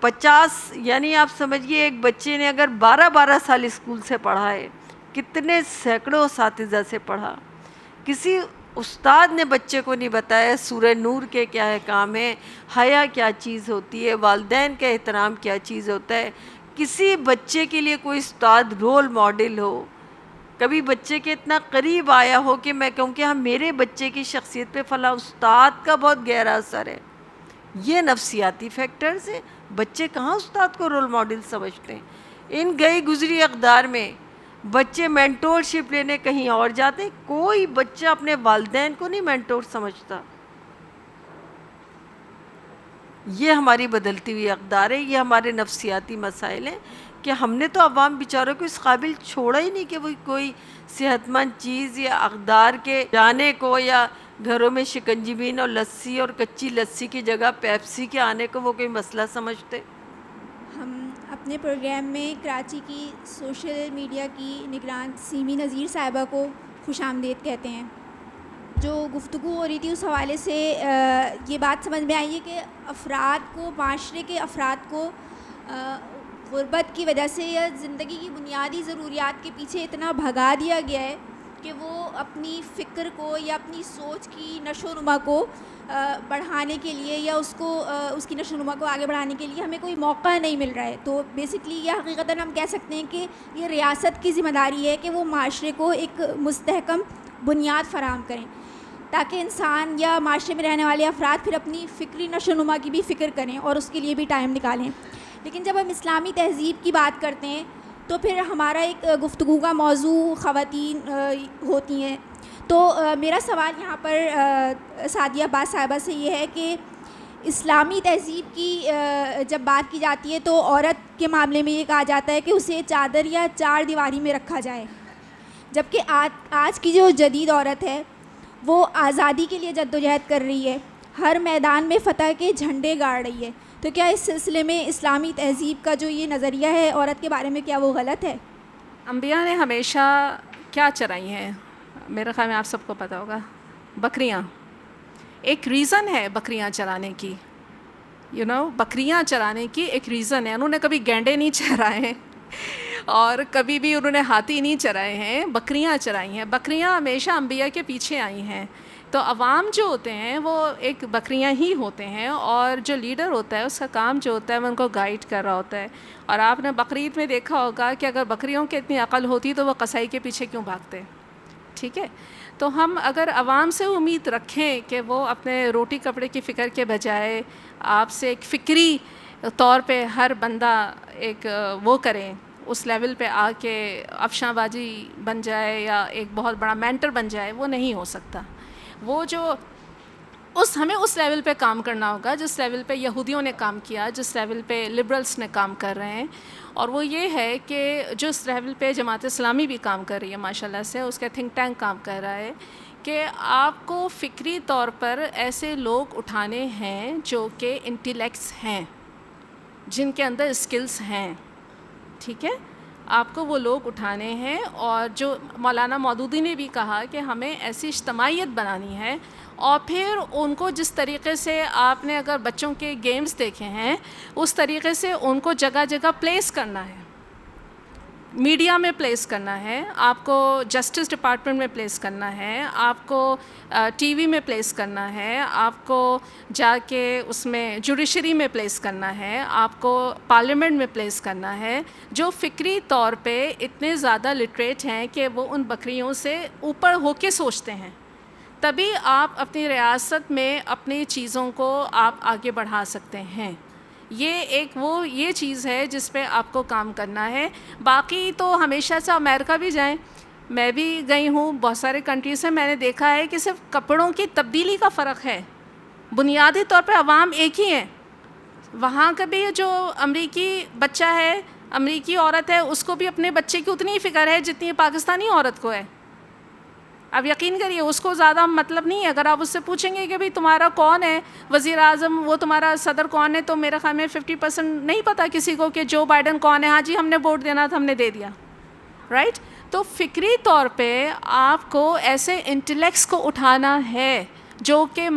50، یعنی آپ سمجھئے ایک بچے نے اگر 12 سال اسکول سے پڑھا ہے، کتنے سینکڑوں اساتذہ سے پڑھا. کسی استاد نے بچے کو نہیں بتایا سورہ نور کے کیا احکام ہے، حیا کیا چیز ہوتی ہے، والدین کا احترام کیا چیز ہوتا ہے. کسی بچے کے لیے کوئی استاد رول ماڈل ہو، کبھی بچے کے اتنا قریب آیا ہو کہ میں کہوں کہ ہاں میرے بچے کی شخصیت پہ فلاں استاد کا بہت گہرا اثر ہے. یہ نفسیاتی فیکٹرز ہیں. بچے کہاں استاد کو رول ماڈل سمجھتے ہیں. ان گئی گزری اقدار میں بچے مینٹور شپ لینے کہیں اور جاتے ہیں. کوئی بچہ اپنے والدین کو نہیں مینٹور سمجھتا. یہ ہماری بدلتی ہوئی اقدار ہے, یہ ہمارے نفسیاتی مسائل ہیں کہ ہم نے تو عوام بیچاروں کو اس قابل چھوڑا ہی نہیں کہ وہ کوئی صحت مند چیز یا اقدار کے جانے کو, یا گھروں میں شکنجی بین اور لسی اور کچی لسی کی جگہ پیپسی کے آنے کو وہ کوئی مسئلہ سمجھتے. ہم اپنے پروگرام میں کراچی کی سوشل میڈیا کی نگران سیمی نذیر صاحبہ کو خوش آمدید کہتے ہیں. جو گفتگو ہو رہی تھی اس حوالے سے یہ بات سمجھ میں آئی ہے کہ افراد کو, معاشرے کے افراد کو غربت کی وجہ سے یا زندگی کی بنیادی ضروریات کے پیچھے اتنا بھگا دیا گیا ہے کہ وہ اپنی فکر کو یا اپنی سوچ کی نشو و نما کو بڑھانے کے لیے یا اس کی نشو و نما کو آگے بڑھانے کے لیے ہمیں کوئی موقع نہیں مل رہا ہے. تو بیسکلی یہ حقیقتاً ہم کہہ سکتے ہیں کہ یہ ریاست کی ذمہ داری ہے کہ وہ معاشرے کو ایک مستحکم بنیاد فراہم کریں تاکہ انسان یا معاشرے میں رہنے والے افراد پھر اپنی فکری نشو و نما کی بھی فکر کریں اور اس کے لیے بھی ٹائم نکالیں. لیکن جب ہم اسلامی تہذیب کی بات کرتے ہیں تو پھر ہمارا ایک گفتگو کا موضوع خواتین ہوتی ہیں. تو میرا سوال یہاں پر سعدیہ عباس صاحبہ سے یہ ہے کہ اسلامی تہذیب کی جب بات کی جاتی ہے تو عورت کے معاملے میں یہ کہا جاتا ہے کہ اسے چادر یا چار دیواری میں رکھا جائے, جبکہ آج کی جو جدید عورت ہے وہ آزادی کے لیے جدوجہد کر رہی ہے, ہر میدان میں فتح کے جھنڈے گاڑ رہی ہے. تو کیا اس سلسلے میں اسلامی تہذیب کا جو یہ نظریہ ہے عورت کے بارے میں کیا وہ غلط ہے؟ انبیاء نے ہمیشہ کیا چرائی ہیں؟ میرے خیال میں آپ سب کو پتہ ہوگا, بکریاں. ایک ریزن ہے بکریاں چرانے کی, بکریاں چرانے کی ایک ریزن ہے. انہوں نے کبھی گینڈے نہیں چرائے ہیں اور کبھی بھی انہوں نے ہاتھی نہیں چرائے ہیں, بکریاں چرائی ہیں. بکریاں ہمیشہ انبیاء کے پیچھے آئی ہیں. تو عوام جو ہوتے ہیں وہ ایک بکریاں ہی ہوتے ہیں, اور جو لیڈر ہوتا ہے اس کا کام جو ہوتا ہے وہ ان کو گائیڈ کر رہا ہوتا ہے. اور آپ نے بقرعید میں دیکھا ہوگا کہ اگر بکریوں کی اتنی عقل ہوتی تو وہ قصائی کے پیچھے کیوں بھاگتے. ٹھیک ہے, تو ہم اگر عوام سے امید رکھیں کہ وہ اپنے روٹی کپڑے کی فکر کے بجائے آپ سے ایک فکری طور پہ ہر بندہ ایک وہ کریں, اس لیول پہ آ کے افشاں بازی بن جائے یا ایک بہت بڑا مینٹر بن جائے, وہ نہیں ہو سکتا. وہ جو ہمیں اس لیول پہ کام کرنا ہوگا جس لیول پہ یہودیوں نے کام کیا, جس لیول پہ لبرلز نے کام کر رہے ہیں. اور وہ یہ ہے کہ جو اس لیول پہ جماعت اسلامی بھی کام کر رہی ہے ماشاء اللہ سے, اس کا تھنک ٹینک کام کر رہا ہے, کہ آپ کو فکری طور پر ایسے لوگ اٹھانے ہیں جو کہ انٹیلیکٹس ہیں, جن کے اندر اسکلز ہیں. ٹھیک ہے, آپ کو وہ لوگ اٹھانے ہیں. اور جو مولانا مودودی نے بھی کہا کہ ہمیں ایسی اجتماعیت بنانی ہے, اور پھر ان کو جس طریقے سے آپ نے اگر بچوں کے گیمز دیکھے ہیں اس طریقے سے ان کو جگہ جگہ پلیس کرنا ہے, میڈیا میں پلیس کرنا ہے, آپ کو جسٹس ڈپارٹمنٹ میں پلیس کرنا ہے, آپ کو ٹی وی میں پلیس کرنا ہے, آپ کو جا کے اس میں جوڈیشری میں پلیس کرنا ہے, آپ کو پارلیمنٹ میں پلیس کرنا ہے, جو فکری طور پہ اتنے زیادہ لٹریٹ ہیں کہ وہ ان بکریوں سے اوپر ہو کے سوچتے ہیں. تبھی آپ اپنی ریاست میں اپنی چیزوں کو آپ آگے بڑھا سکتے ہیں. یہ چیز ہے جس پہ آپ کو کام کرنا ہے. باقی تو ہمیشہ سے امریکہ بھی جائیں, میں بھی گئی ہوں, بہت سارے کنٹریز میں میں نے دیکھا ہے کہ صرف کپڑوں کی تبدیلی کا فرق ہے, بنیادی طور پہ عوام ایک ہی ہیں. وہاں کا بھی جو امریکی بچہ ہے, امریکی عورت ہے, اس کو بھی اپنے بچے کی اتنی فکر ہے جتنی پاکستانی عورت کو ہے. اب یقین کریے اس کو زیادہ مطلب نہیں ہے. اگر آپ اس سے پوچھیں گے کہ بھئی تمہارا کون ہے وزیر اعظم, وہ تمہارا صدر کون ہے, تو میرے خیال میں 50% نہیں پتہ کسی کو کہ جو بائیڈن کون ہے. ہاں جی ہم نے ووٹ دینا تھا, ہم نے دے دیا, رائٹ. تو فکری طور پہ آپ کو ایسے انٹلیکٹس کو اٹھانا ہے جو کہ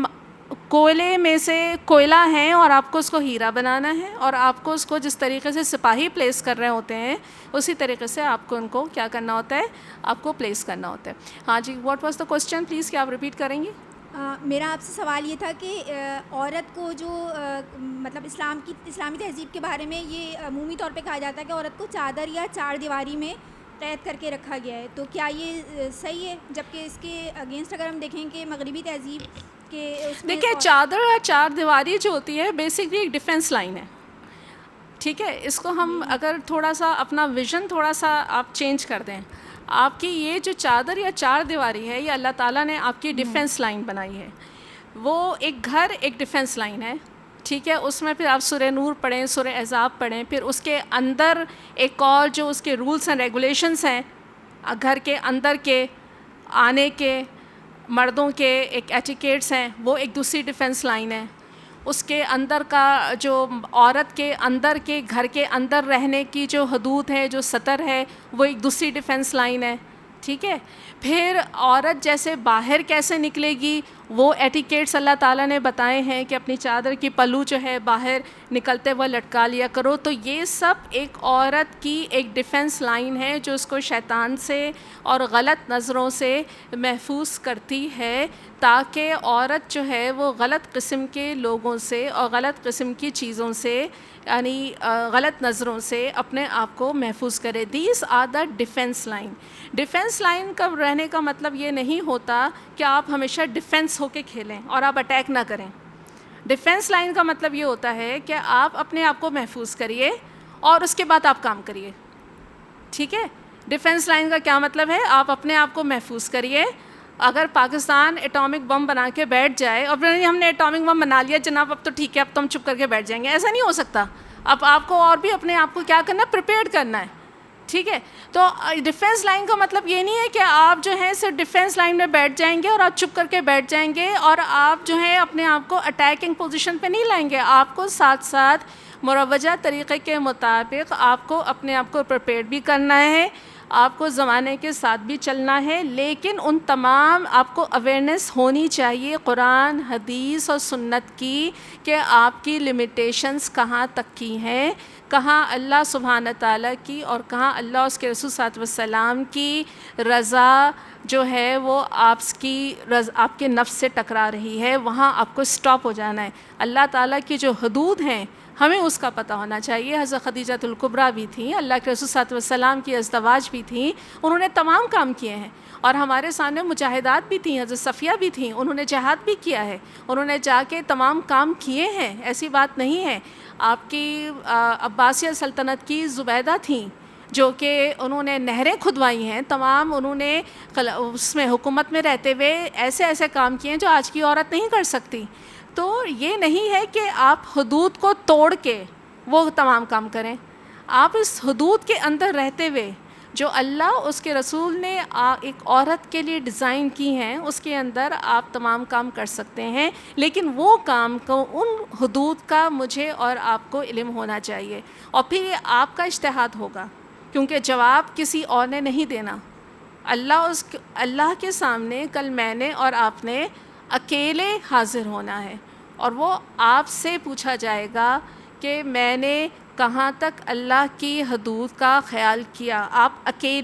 کوئلے میں سے کوئلہ ہیں, اور آپ کو اس کو ہیرا بنانا ہے, اور آپ کو اس کو جس طریقے سے سپاہی پلیس کر رہے ہوتے ہیں اسی طریقے سے آپ کو ان کو کیا کرنا ہوتا ہے, آپ کو پلیس کرنا ہوتا ہے. ہاں جی, what was the question please, کیا آپ ریپیٹ کریں گی؟ میرا آپ سے سوال یہ تھا کہ عورت کو جو مطلب اسلامی تہذیب کے بارے میں یہ عمومی طور پہ کہا جاتا ہے کہ عورت کو چادر یا چار دیواری میں قید کر کے رکھا گیا ہے, تو کیا یہ صحیح ہے؟ جبکہ اس کے اگینسٹ اگر ہم دیکھیں کہ مغربی تہذیب کے اس میں دیکھیں چادر یا چار دیواری جو ہوتی ہے بیسکلی ایک ڈیفینس لائن ہے. ٹھیک ہے. اس کو ہم اگر تھوڑا سا اپنا ویژن تھوڑا سا آپ چینج کر دیں, آپ کی یہ جو چادر یا چار دیواری ہے, یہ اللہ تعالیٰ نے آپ کی ڈیفینس لائن بنائی ہے. وہ ایک گھر ایک ڈیفینس لائن ہے, ٹھیک ہے. اس میں پھر آپ سورہ نور پڑھیں, سورہ احزاب پڑھیں, پھر اس کے اندر ایک اور جو اس کے رولس اینڈ ریگولیشنس ہیں گھر کے اندر کے آنے کے, مردوں کے ایک ایٹیکیٹس ہیں, وہ ایک دوسری ڈیفینس لائن ہے. اس کے اندر کا جو عورت کے اندر کے گھر کے اندر رہنے کی جو حدود ہے, جو سطر ہے, وہ ایک دوسری ڈیفینس لائن ہے, ٹھیک ہے. پھر عورت جیسے باہر کیسے نکلے گی, وہ ایٹیکیٹس اللہ تعالیٰ نے بتائے ہیں کہ اپنی چادر کی پلو جو ہے باہر نکلتے ہوئے لٹکا لیا کرو. تو یہ سب ایک عورت کی ایک ڈیفینس لائن ہے جو اس کو شیطان سے اور غلط نظروں سے محفوظ کرتی ہے, تاکہ عورت جو ہے وہ غلط قسم کے لوگوں سے اور غلط قسم کی چیزوں سے, یعنی غلط نظروں سے اپنے آپ کو محفوظ کرے. These are the defence line. Defence line کا رہنے کا مطلب یہ نہیں ہوتا کہ آپ ہمیشہ ڈیفینس ہو کے کھیلیں اور آپ اٹیک نہ کریں. ڈیفینس لائن کا مطلب یہ ہوتا ہے کہ آپ اپنے آپ کو محفوظ کریے اور اس کے بعد آپ کام کریے, ٹھیک ہے. ڈیفینس لائن کا کیا مطلب ہے, آپ اپنے آپ کو محفوظ کریے. اگر پاکستان ایٹامک بم بنا کے بیٹھ جائے اور ہم نے ایٹامک بم بنا لیا جناب, اب تو ٹھیک ہے, اب تو ہم چپ کر کے بیٹھ جائیں گے, ایسا نہیں ہو سکتا. اب آپ کو اور بھی اپنے آپ کو کیا کرنا ہے, پریپیئرڈ کرنا ہے, ٹھیک ہے. تو ڈیفینس لائن کا مطلب یہ نہیں ہے کہ آپ جو ہیں صرف ڈیفینس لائن میں بیٹھ جائیں گے اور آپ چپ کر کے بیٹھ جائیں گے اور آپ جو ہے اپنے آپ کو اٹیکنگ پوزیشن پہ نہیں لائیں گے. آپ کو ساتھ ساتھ مروجہ طریقے کے مطابق آپ کو اپنے آپ کو پریپیئرڈ بھی کرنا ہے, آپ کو زمانے کے ساتھ بھی چلنا ہے, لیکن ان تمام آپ کو اویئرنیس ہونی چاہیے قرآن, حدیث اور سنت کی, کہ آپ کی لمیٹیشنز کہاں تک کی ہیں, کہاں اللہ سبحانہ تعالیٰ کی اور کہاں اللہ اس کے رسول صلی اللہ علیہ وسلم کی رضا جو ہے وہ آپ کے نفس سے ٹکرا رہی ہے, وہاں آپ کو سٹاپ ہو جانا ہے. اللہ تعالیٰ کی جو حدود ہیں ہمیں اس کا پتہ ہونا چاہیے. حضرت خدیجہ الکبریٰ بھی تھیں, اللہ کے رسول صلی اللہ علیہ وسلم کی ازدواج بھی تھیں, انہوں نے تمام کام کیے ہیں. اور ہمارے سامنے مجاہدات بھی تھیں, حضرت صفیہ بھی تھیں, انہوں نے جہاد بھی کیا ہے, انہوں نے جا کے تمام کام کیے ہیں, ایسی بات نہیں ہے. آپ کی عباسیہ سلطنت کی زبیدہ تھیں جو کہ انہوں نے نہریں کھدوائی ہیں, تمام انہوں نے اس میں حکومت میں رہتے ہوئے ایسے ایسے کام کیے ہیں جو آج کی عورت نہیں کر سکتی. تو یہ نہیں ہے کہ آپ حدود کو توڑ کے وہ تمام کام کریں, آپ اس حدود کے اندر رہتے ہوئے جو اللہ اس کے رسول نے ایک عورت کے لیے ڈیزائن کی ہیں اس کے اندر آپ تمام کام کر سکتے ہیں. لیکن وہ کام کو ان حدود کا مجھے اور آپ کو علم ہونا چاہیے, اور پھر یہ آپ کا اجتہاد ہوگا, کیونکہ جواب کسی اور نے نہیں دینا. اللہ کے سامنے کل میں نے اور آپ نے اکیلے حاضر ہونا ہے, اور وہ آپ سے پوچھا جائے گا کہ میں نے کہاں تک اللہ کی حدود کا خیال کیا.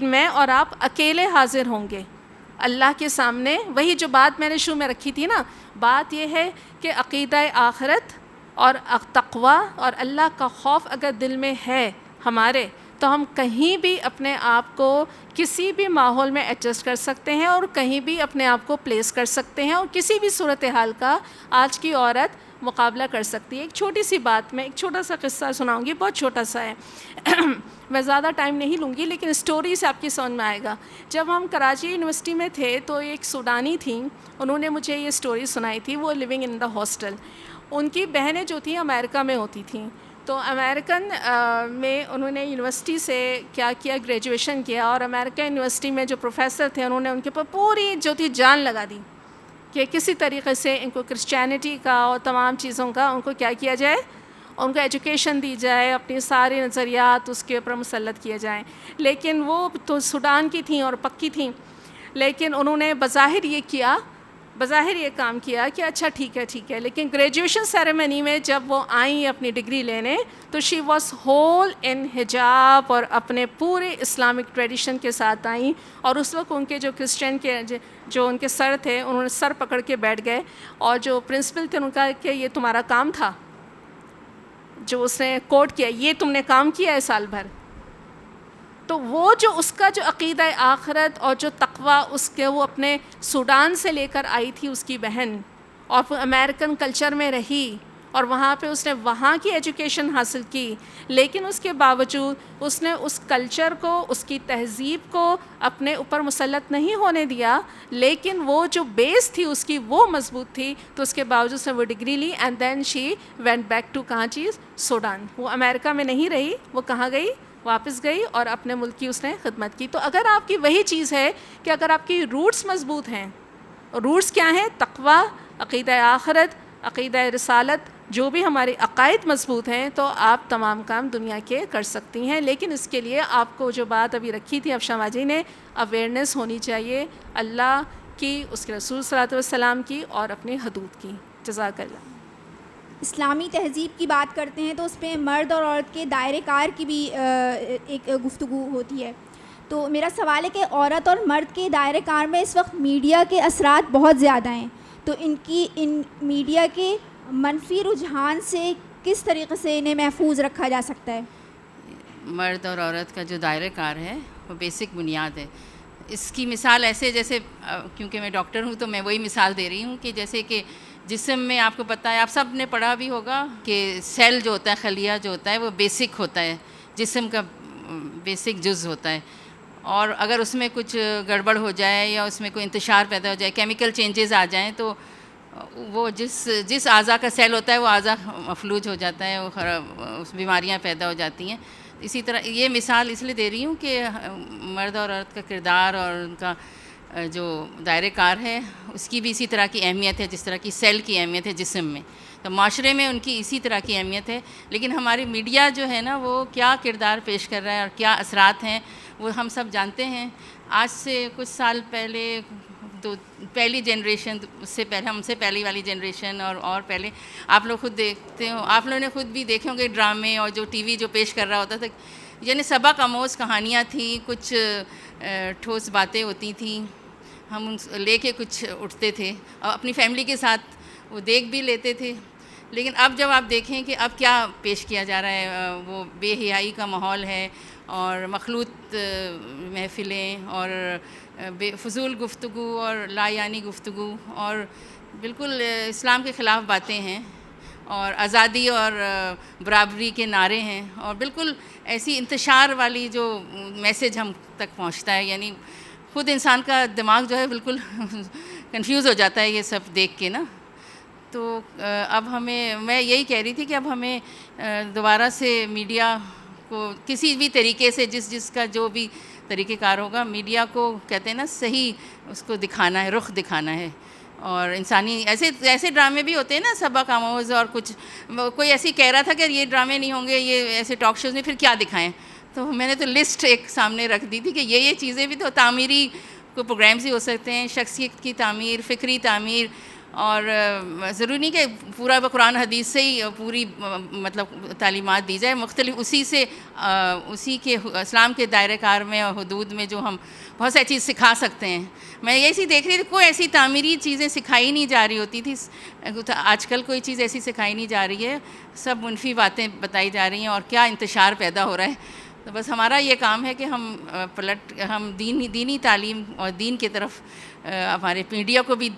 میں اور آپ اکیلے حاضر ہوں گے اللہ کے سامنے. وہی جو بات میں نے شروع میں رکھی تھی نا, بات یہ ہے کہ عقیدہ آخرت اور تقوی اور اللہ کا خوف اگر دل میں ہے ہمارے, تو ہم کہیں بھی اپنے آپ کو کسی بھی ماحول میں ایڈجسٹ کر سکتے ہیں اور کہیں بھی اپنے آپ کو پلیس کر سکتے ہیں, اور کسی بھی صورتحال کا آج کی عورت مقابلہ کر سکتی ہے. ایک چھوٹی سی بات میں ایک چھوٹا سا قصہ سناؤں گی, بہت چھوٹا سا ہے, میں زیادہ ٹائم نہیں لوں گی, لیکن اسٹوری سے آپ کی سمجھ میں آئے گا. جب ہم کراچی یونیورسٹی میں تھے تو ایک سوڈانی تھیں, انہوں نے مجھے یہ اسٹوری سنائی تھی. وہ لیونگ ان دا ہاسٹل, ان کی بہنیں جو تھیں امریکہ میں ہوتی تھیں, تو امریکن میں انہوں نے یونیورسٹی سے کیا کیا, گریجویشن کیا, اور امریکہ یونیورسٹی میں جو پروفیسر تھے انہوں نے ان کے اوپر پوری جو تھی جان لگا دی کہ کسی طریقے سے ان کو کرسچینٹی کا اور تمام چیزوں کا ان کو کیا کیا جائے, ان کو ایجوکیشن دی جائے, اپنی سارے نظریات اس کے اوپر مسلط کیے جائیں. لیکن وہ تو سوڈان کی تھیں اور پکی تھیں, لیکن انہوں نے بظاہر یہ کام کیا کہ اچھا ٹھیک ہے, لیکن گریجویشن سیریمنی میں جب وہ آئیں اپنی ڈگری لینے, تو شی واز ہول ان حجاب اور اپنے پورے اسلامک ٹریڈیشن کے ساتھ آئیں. اور اس وقت ان کے جو کرسچن کے جو ان کے سر تھے, انہوں نے سر پکڑ کے بیٹھ گئے, اور جو پرنسپل تھے ان کا کہ یہ تمہارا کام تھا, جو اس نے کوٹ کیا, یہ تم نے کام کیا ہے سال بھر. تو وہ جو اس کا جو عقیدہ آخرت اور جو تقوی اس کے وہ اپنے سوڈان سے لے کر آئی تھی اس کی بہن, اور پھر امریکن کلچر میں رہی, اور وہاں پہ اس نے وہاں کی ایجوکیشن حاصل کی، لیکن اس کے باوجود اس نے اس کلچر کو، اس کی تہذیب کو اپنے اوپر مسلط نہیں ہونے دیا، لیکن وہ جو بیس تھی اس کی وہ مضبوط تھی، تو اس کے باوجود اس نے وہ ڈگری لی and then she went back to کہاں چیز سوڈان. وہ امریکہ میں نہیں رہی، وہ کہاں گئی؟ واپس گئی اور اپنے ملک کی اس نے خدمت کی. تو اگر آپ کی وہی چیز ہے کہ اگر آپ کی روٹس مضبوط ہیں، روٹس کیا ہیں؟ تقوی، عقیدہ آخرت، عقیدہ رسالت، جو بھی ہمارے عقائد مضبوط ہیں، تو آپ تمام کام دنیا کے کر سکتی ہیں. لیکن اس کے لیے آپ کو جو بات ابھی رکھی تھی افشاں واجی نے، اویئرنیس ہونی چاہیے اللہ کی، اس کے رسول صلی اللہ علیہ وسلم کی اور اپنے حدود کی. جزاک اللہ. اسلامی تہذیب کی بات کرتے ہیں تو اس میں مرد اور عورت کے دائرۂ کار کی بھی ایک گفتگو ہوتی ہے. تو میرا سوال ہے کہ عورت اور مرد کے دائرۂ کار میں اس وقت میڈیا کے اثرات بہت زیادہ ہیں، تو ان میڈیا کے منفی رجحان سے کس طریقے سے انہیں محفوظ رکھا جا سکتا ہے؟ مرد اور عورت کا جو دائرۂ کار ہے وہ بیسک بنیاد ہے. اس کی مثال ایسے جیسے، کیونکہ میں ڈاکٹر ہوں تو میں وہی مثال دے رہی ہوں کہ جیسے کہ جسم میں آپ کو پتہ ہے، آپ سب نے پڑھا بھی ہوگا کہ سیل جو ہوتا ہے، خلیہ جو ہوتا ہے، وہ بیسک ہوتا ہے، جسم کا بیسک جز ہوتا ہے. اور اگر اس میں کچھ گڑبڑ ہو جائے یا اس میں کوئی انتشار پیدا ہو جائے، کیمیکل چینجز آ جائیں، تو وہ جس اعضاء کا سیل ہوتا ہے وہ اعضاء مفلوج ہو جاتا ہے، وہ بیماریاں پیدا ہو جاتی ہیں. اسی طرح یہ مثال اس لیے دے رہی ہوں کہ مرد اور عورت کا کردار اور ان کا جو دائرۂ کار ہے اس کی بھی اسی طرح کی اہمیت ہے جس طرح کی سیل کی اہمیت ہے جسم میں. تو معاشرے میں ان کی اسی طرح کی اہمیت ہے. لیکن ہماری میڈیا جو ہے نا، وہ کیا کردار پیش کر رہا ہے اور کیا اثرات ہیں وہ ہم سب جانتے ہیں. آج سے کچھ سال پہلے تو پہلی جنریشن، اس سے پہلے ہم سے پہلی والی جنریشن اور پہلے آپ لوگ خود دیکھتے ہو، آپ لوگوں نے خود بھی دیکھے ہوں گے ڈرامے اور جو ٹی وی جو پیش کر رہا ہوتا تھا، یعنی سبق آموز کہانیاں تھیں، کچھ ٹھوس باتیں ہوتی تھیں، ہم ان لے کے کچھ اٹھتے تھے اور اپنی فیملی کے ساتھ وہ دیکھ بھی لیتے تھے. لیکن اب جب آپ دیکھیں کہ اب کیا پیش کیا جا رہا ہے، وہ بے حیائی کا ماحول ہے اور مخلوط محفلیں اور بے فضول گفتگو اور لا یعنی گفتگو اور بالکل اسلام کے خلاف باتیں ہیں اور آزادی اور برابری کے نعرے ہیں اور بالکل ایسی انتشار والی جو میسج ہم تک پہنچتا ہے. یعنی خود انسان کا دماغ جو ہے بالکل کنفیوز ہو جاتا ہے یہ سب دیکھ کے نا. تو اب میں یہی کہہ رہی تھی کہ اب ہمیں دوبارہ سے میڈیا کو کسی بھی طریقے سے جس کا جو بھی طریقہ کار ہوگا، میڈیا کو کہتے ہیں نا صحیح اس کو دکھانا ہے، رخ دکھانا ہے. اور انسانی ایسے ڈرامے بھی ہوتے ہیں نا سبق آموز، اور کچھ کوئی ایسی کہہ رہا تھا کہ یہ ڈرامے نہیں ہوں گے، یہ ایسے ٹاک شوز میں پھر کیا دکھائیں. تو میں نے تو لسٹ ایک سامنے رکھ دی تھی کہ یہ چیزیں بھی تو تعمیری کوئی پروگرامس ہی ہو سکتے ہیں، شخصیت کی تعمیر، فکری تعمیر. اور ضروری نہیں کہ پورا قرآن حدیث سے ہی پوری مطلب تعلیمات دی جائے، مختلف اسی کے اسلام کے دائرۂ کار میں اور حدود میں جو ہم بہت ساری چیز سکھا سکتے ہیں. میں ایسی دیکھ رہی تھی کوئی ایسی تعمیری چیزیں سکھائی نہیں جا رہی ہوتی تھی. آج کل کوئی چیز ایسی سکھائی نہیں جا رہی ہے، سب منفی باتیں بتائی جا رہی ہیں اور کیا انتشار پیدا ہو رہا ہے. تو بس ہمارا یہ کام ہے کہ ہم دینی تعلیم اور دین کی طرف ہمارے میڈیا کو بھی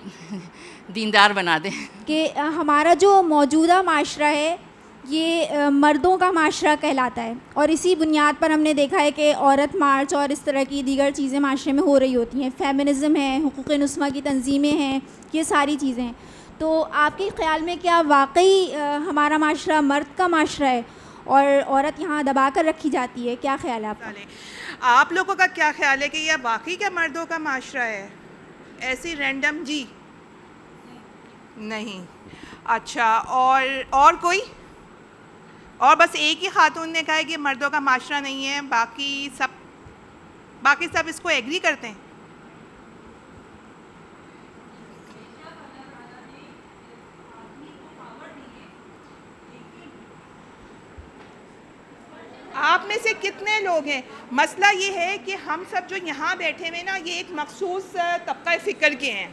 دیندار بنا دیں. کہ ہمارا جو موجودہ معاشرہ ہے یہ مردوں کا معاشرہ کہلاتا ہے، اور اسی بنیاد پر ہم نے دیکھا ہے کہ عورت مارچ اور اس طرح کی دیگر چیزیں معاشرے میں ہو رہی ہوتی ہیں. فیمنزم ہے، حقوق نسواں کی تنظیمیں ہیں، یہ ساری چیزیں ہیں. تو آپ کے خیال میں کیا واقعی ہمارا معاشرہ مرد کا معاشرہ ہے اور عورت یہاں دبا کر رکھی جاتی ہے؟ کیا خیال ہے آپ کا؟ آپ لوگوں کا کیا خیال ہے کہ یہ واقعی کیا مردوں کا معاشرہ ہے؟ ایسی رینڈم جی نہیں. اچھا، اور کوئی؟ اور بس ایک ہی خاتون نے کہا ہے کہ مردوں کا معاشرہ نہیں ہے، باقی سب اس کو ایگری کرتے ہیں. آپ میں سے کتنے لوگ ہیں؟ مسئلہ یہ ہے کہ ہم سب جو یہاں بیٹھے ہوئے نا، یہ ایک مخصوص طبقہ فکر کے ہیں،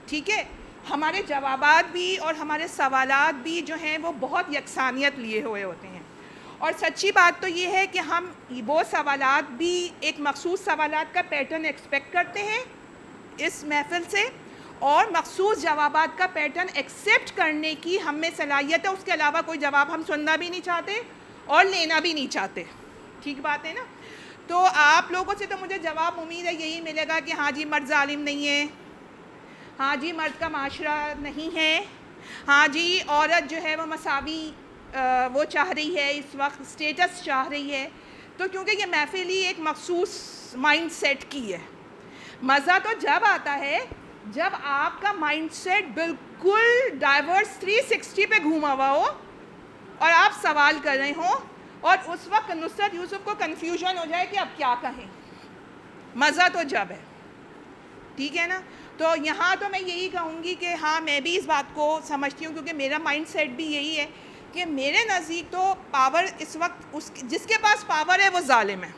ٹھیک ہے؟ ہمارے جوابات بھی اور ہمارے سوالات بھی جو ہیں وہ بہت یکسانیت لیے ہوئے ہوتے ہیں. اور سچی بات تو یہ ہے کہ ہم وہ سوالات بھی ایک مخصوص سوالات کا پیٹرن ایکسپیکٹ کرتے ہیں اس محفل سے، اور مخصوص جوابات کا پیٹرن ایکسیپٹ کرنے کی ہم میں صلاحیت ہے. اس کے علاوہ کوئی جواب ہم سننا بھی نہیں چاہتے اور لینا بھی نہیں چاہتے. ٹھیک بات ہے نا؟ تو آپ لوگوں سے تو مجھے جواب امید ہے یہی ملے گا کہ ہاں جی مرد ظالم نہیں ہے, ہاں جی مرد کا معاشرہ نہیں ہے, ہاں جی عورت جو ہے وہ مساوی وہ چاہ رہی ہے, اس وقت اسٹیٹس چاہ رہی ہے. تو کیونکہ یہ محفل ہی ایک مخصوص مائنڈ سیٹ کی ہے. مزہ تو جب آتا ہے جب آپ کا مائنڈ سیٹ بالکل ڈائیورس 360 پہ گھوما ہوا ہو اور آپ سوال کر رہے ہوں اور اس وقت نصرت یوسف کو کنفیوژن ہو جائے کہ اب کیا کہیں. مزہ تو جب ہے. ٹھیک ہے نا؟ تو یہاں تو میں یہی کہوں گی کہ ہاں میں بھی اس بات کو سمجھتی ہوں کیونکہ میرا مائنڈ سیٹ بھی یہی ہے کہ میرے نزدیک تو پاور اس وقت جس کے پاس پاور ہے وہ ظالم ہے.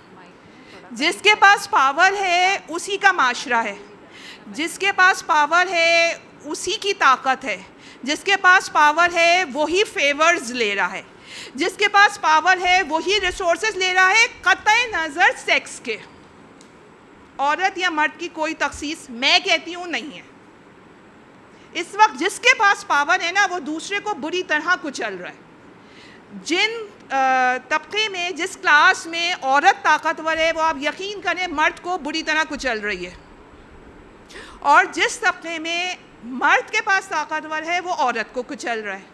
جس کے پاس پاور ہے اسی کا معاشرہ ہے. جس کے پاس پاور ہے اسی کی طاقت ہے. جس کے پاس پاور ہے وہی فیورز لے رہا ہے. جس کے پاس پاور ہے وہی ریسورسز لے رہا ہے, قطع نظر سیکس کے. عورت یا مرد کی کوئی تخصیص میں کہتی ہوں نہیں ہے. اس وقت جس کے پاس پاور ہے نا وہ دوسرے کو بری طرح کچل رہا ہے. جن طبقے میں جس کلاس میں عورت طاقتور ہے وہ آپ یقین کریں مرد کو بری طرح کچل رہی ہے, اور جس طبقے میں مرد کے پاس طاقتور ہے وہ عورت کو کچل رہا ہے.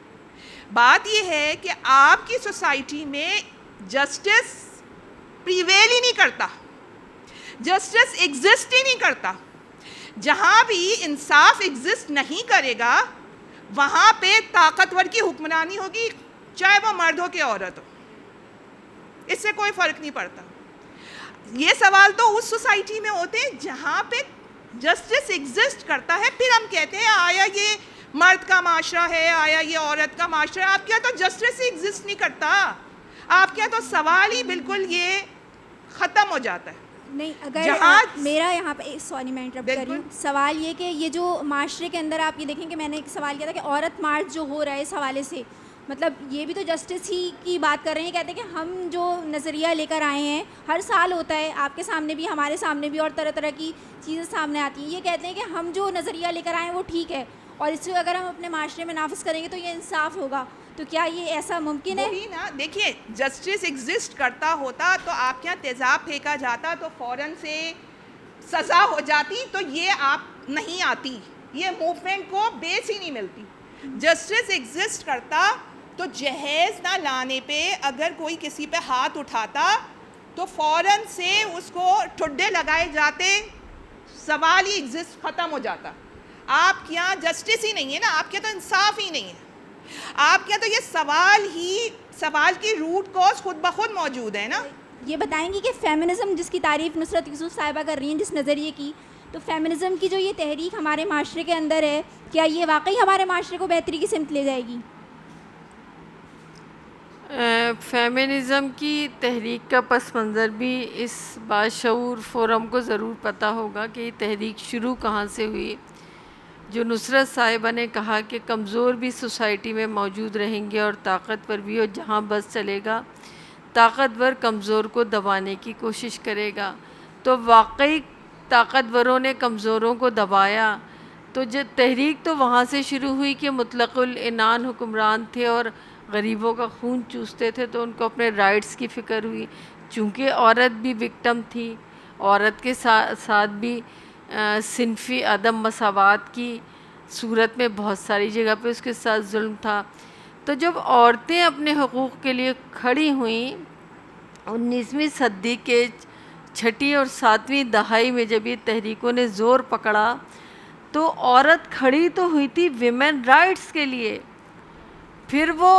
بات یہ ہے کہ آپ کی سوسائٹی میں جسٹس پریویل ہی نہیں کرتا, جسٹس ایگزسٹ ہی نہیں کرتا. جہاں بھی انصاف ایگزسٹ نہیں کرے گا وہاں پہ طاقتور کی حکمرانی ہوگی, چاہے وہ مرد ہو کہ عورت ہو, اس سے کوئی فرق نہیں پڑتا. یہ سوال تو اس سوسائٹی میں ہوتے ہیں جہاں پہ جسٹس ایگزسٹ کرتا ہے. پھر ہم کہتے ہیں آیا یہ مرد کا معاشرہ ہے, آیا یہ عورت کا معاشرہ ہے. آپ کیا تو جسٹس ہی ایگزسٹ نہیں کرتا, آپ کیا تو سوال ہی بالکل یہ ختم ہو جاتا ہے. نہیں, اگر میرا یہاں پہ سوری میں انٹرپٹ کر رہی ہوں, سوال یہ کہ یہ جو معاشرے کے اندر آپ یہ دیکھیں کہ میں نے ایک سوال کیا تھا کہ عورت مارچ جو ہو رہا ہے اس حوالے سے, مطلب یہ بھی تو جسٹس ہی کی بات کر رہے ہیں. کہتے ہیں کہ ہم جو نظریہ لے کر آئے ہیں ہر سال ہوتا ہے, آپ کے سامنے بھی ہمارے سامنے بھی, اور طرح طرح کی چیزیں سامنے آتی ہیں. یہ کہتے ہیں کہ ہم جو نظریہ لے کر آئے ہیں وہ ٹھیک ہے, اور اس کو اگر ہم اپنے معاشرے میں نافذ کریں گے تو یہ انصاف ہوگا. تو کیا یہ ایسا ممکن ہے؟ وہی نا, دیکھیے جسٹس ایگزسٹ کرتا ہوتا تو آپ کے یہاں تیزاب پھینکا جاتا تو فوراً سے سزا ہو جاتی, تو یہ آپ نہیں آتی, یہ موومنٹ کو بیس ہی نہیں ملتی. جسٹس ایگزسٹ کرتا تو جہیز نہ لانے پہ اگر کوئی کسی پہ ہاتھ اٹھاتا تو فوراً سے اس کو ٹھڈے لگائے جاتے, سوال ہی ایگزسٹ ختم ہو جاتا. آپ کے یہاں جسٹس ہی نہیں ہے نا, آپ کے تو انصاف ہی نہیں ہے. آپ کے تو یہ سوال کی روٹ کاز خود بخود موجود ہے نا. یہ بتائیں گی کہ فیمنزم جس کی تعریف نصرت یوسف صاحبہ کر رہی ہیں جس نظریے کی, تو فیمنزم کی جو یہ تحریک ہمارے معاشرے کے اندر ہے, کیا یہ واقعی ہمارے معاشرے کو بہتری کی سمت لے جائے گی؟ فیمنزم کی تحریک کا پس منظر بھی اس باشعور فورم کو ضرور پتہ ہوگا کہ یہ تحریک شروع کہاں سے ہوئی. جو نصرت صاحبہ نے کہا کہ کمزور بھی سوسائٹی میں موجود رہیں گے اور طاقتور بھی, اور جہاں بس چلے گا طاقتور کمزور کو دبانے کی کوشش کرے گا. تو واقعی طاقتوروں نے کمزوروں کو دبایا. تو جو تحریک تو وہاں سے شروع ہوئی کہ مطلق العنان حکمران تھے اور غریبوں کا خون چوستے تھے, تو ان کو اپنے رائٹس کی فکر ہوئی. چونکہ عورت بھی وکٹم تھی, عورت کے ساتھ بھی صنفی عدم مساوات کی صورت میں بہت ساری جگہ پہ اس کے ساتھ ظلم تھا. تو جب عورتیں اپنے حقوق کے لیے کھڑی ہوئیں 19ویں صدی کے 6 اور 7ویں دہائی میں, جب یہ تحریکوں نے زور پکڑا تو عورت کھڑی تو ہوئی تھی ویمن رائٹس کے لیے, پھر وہ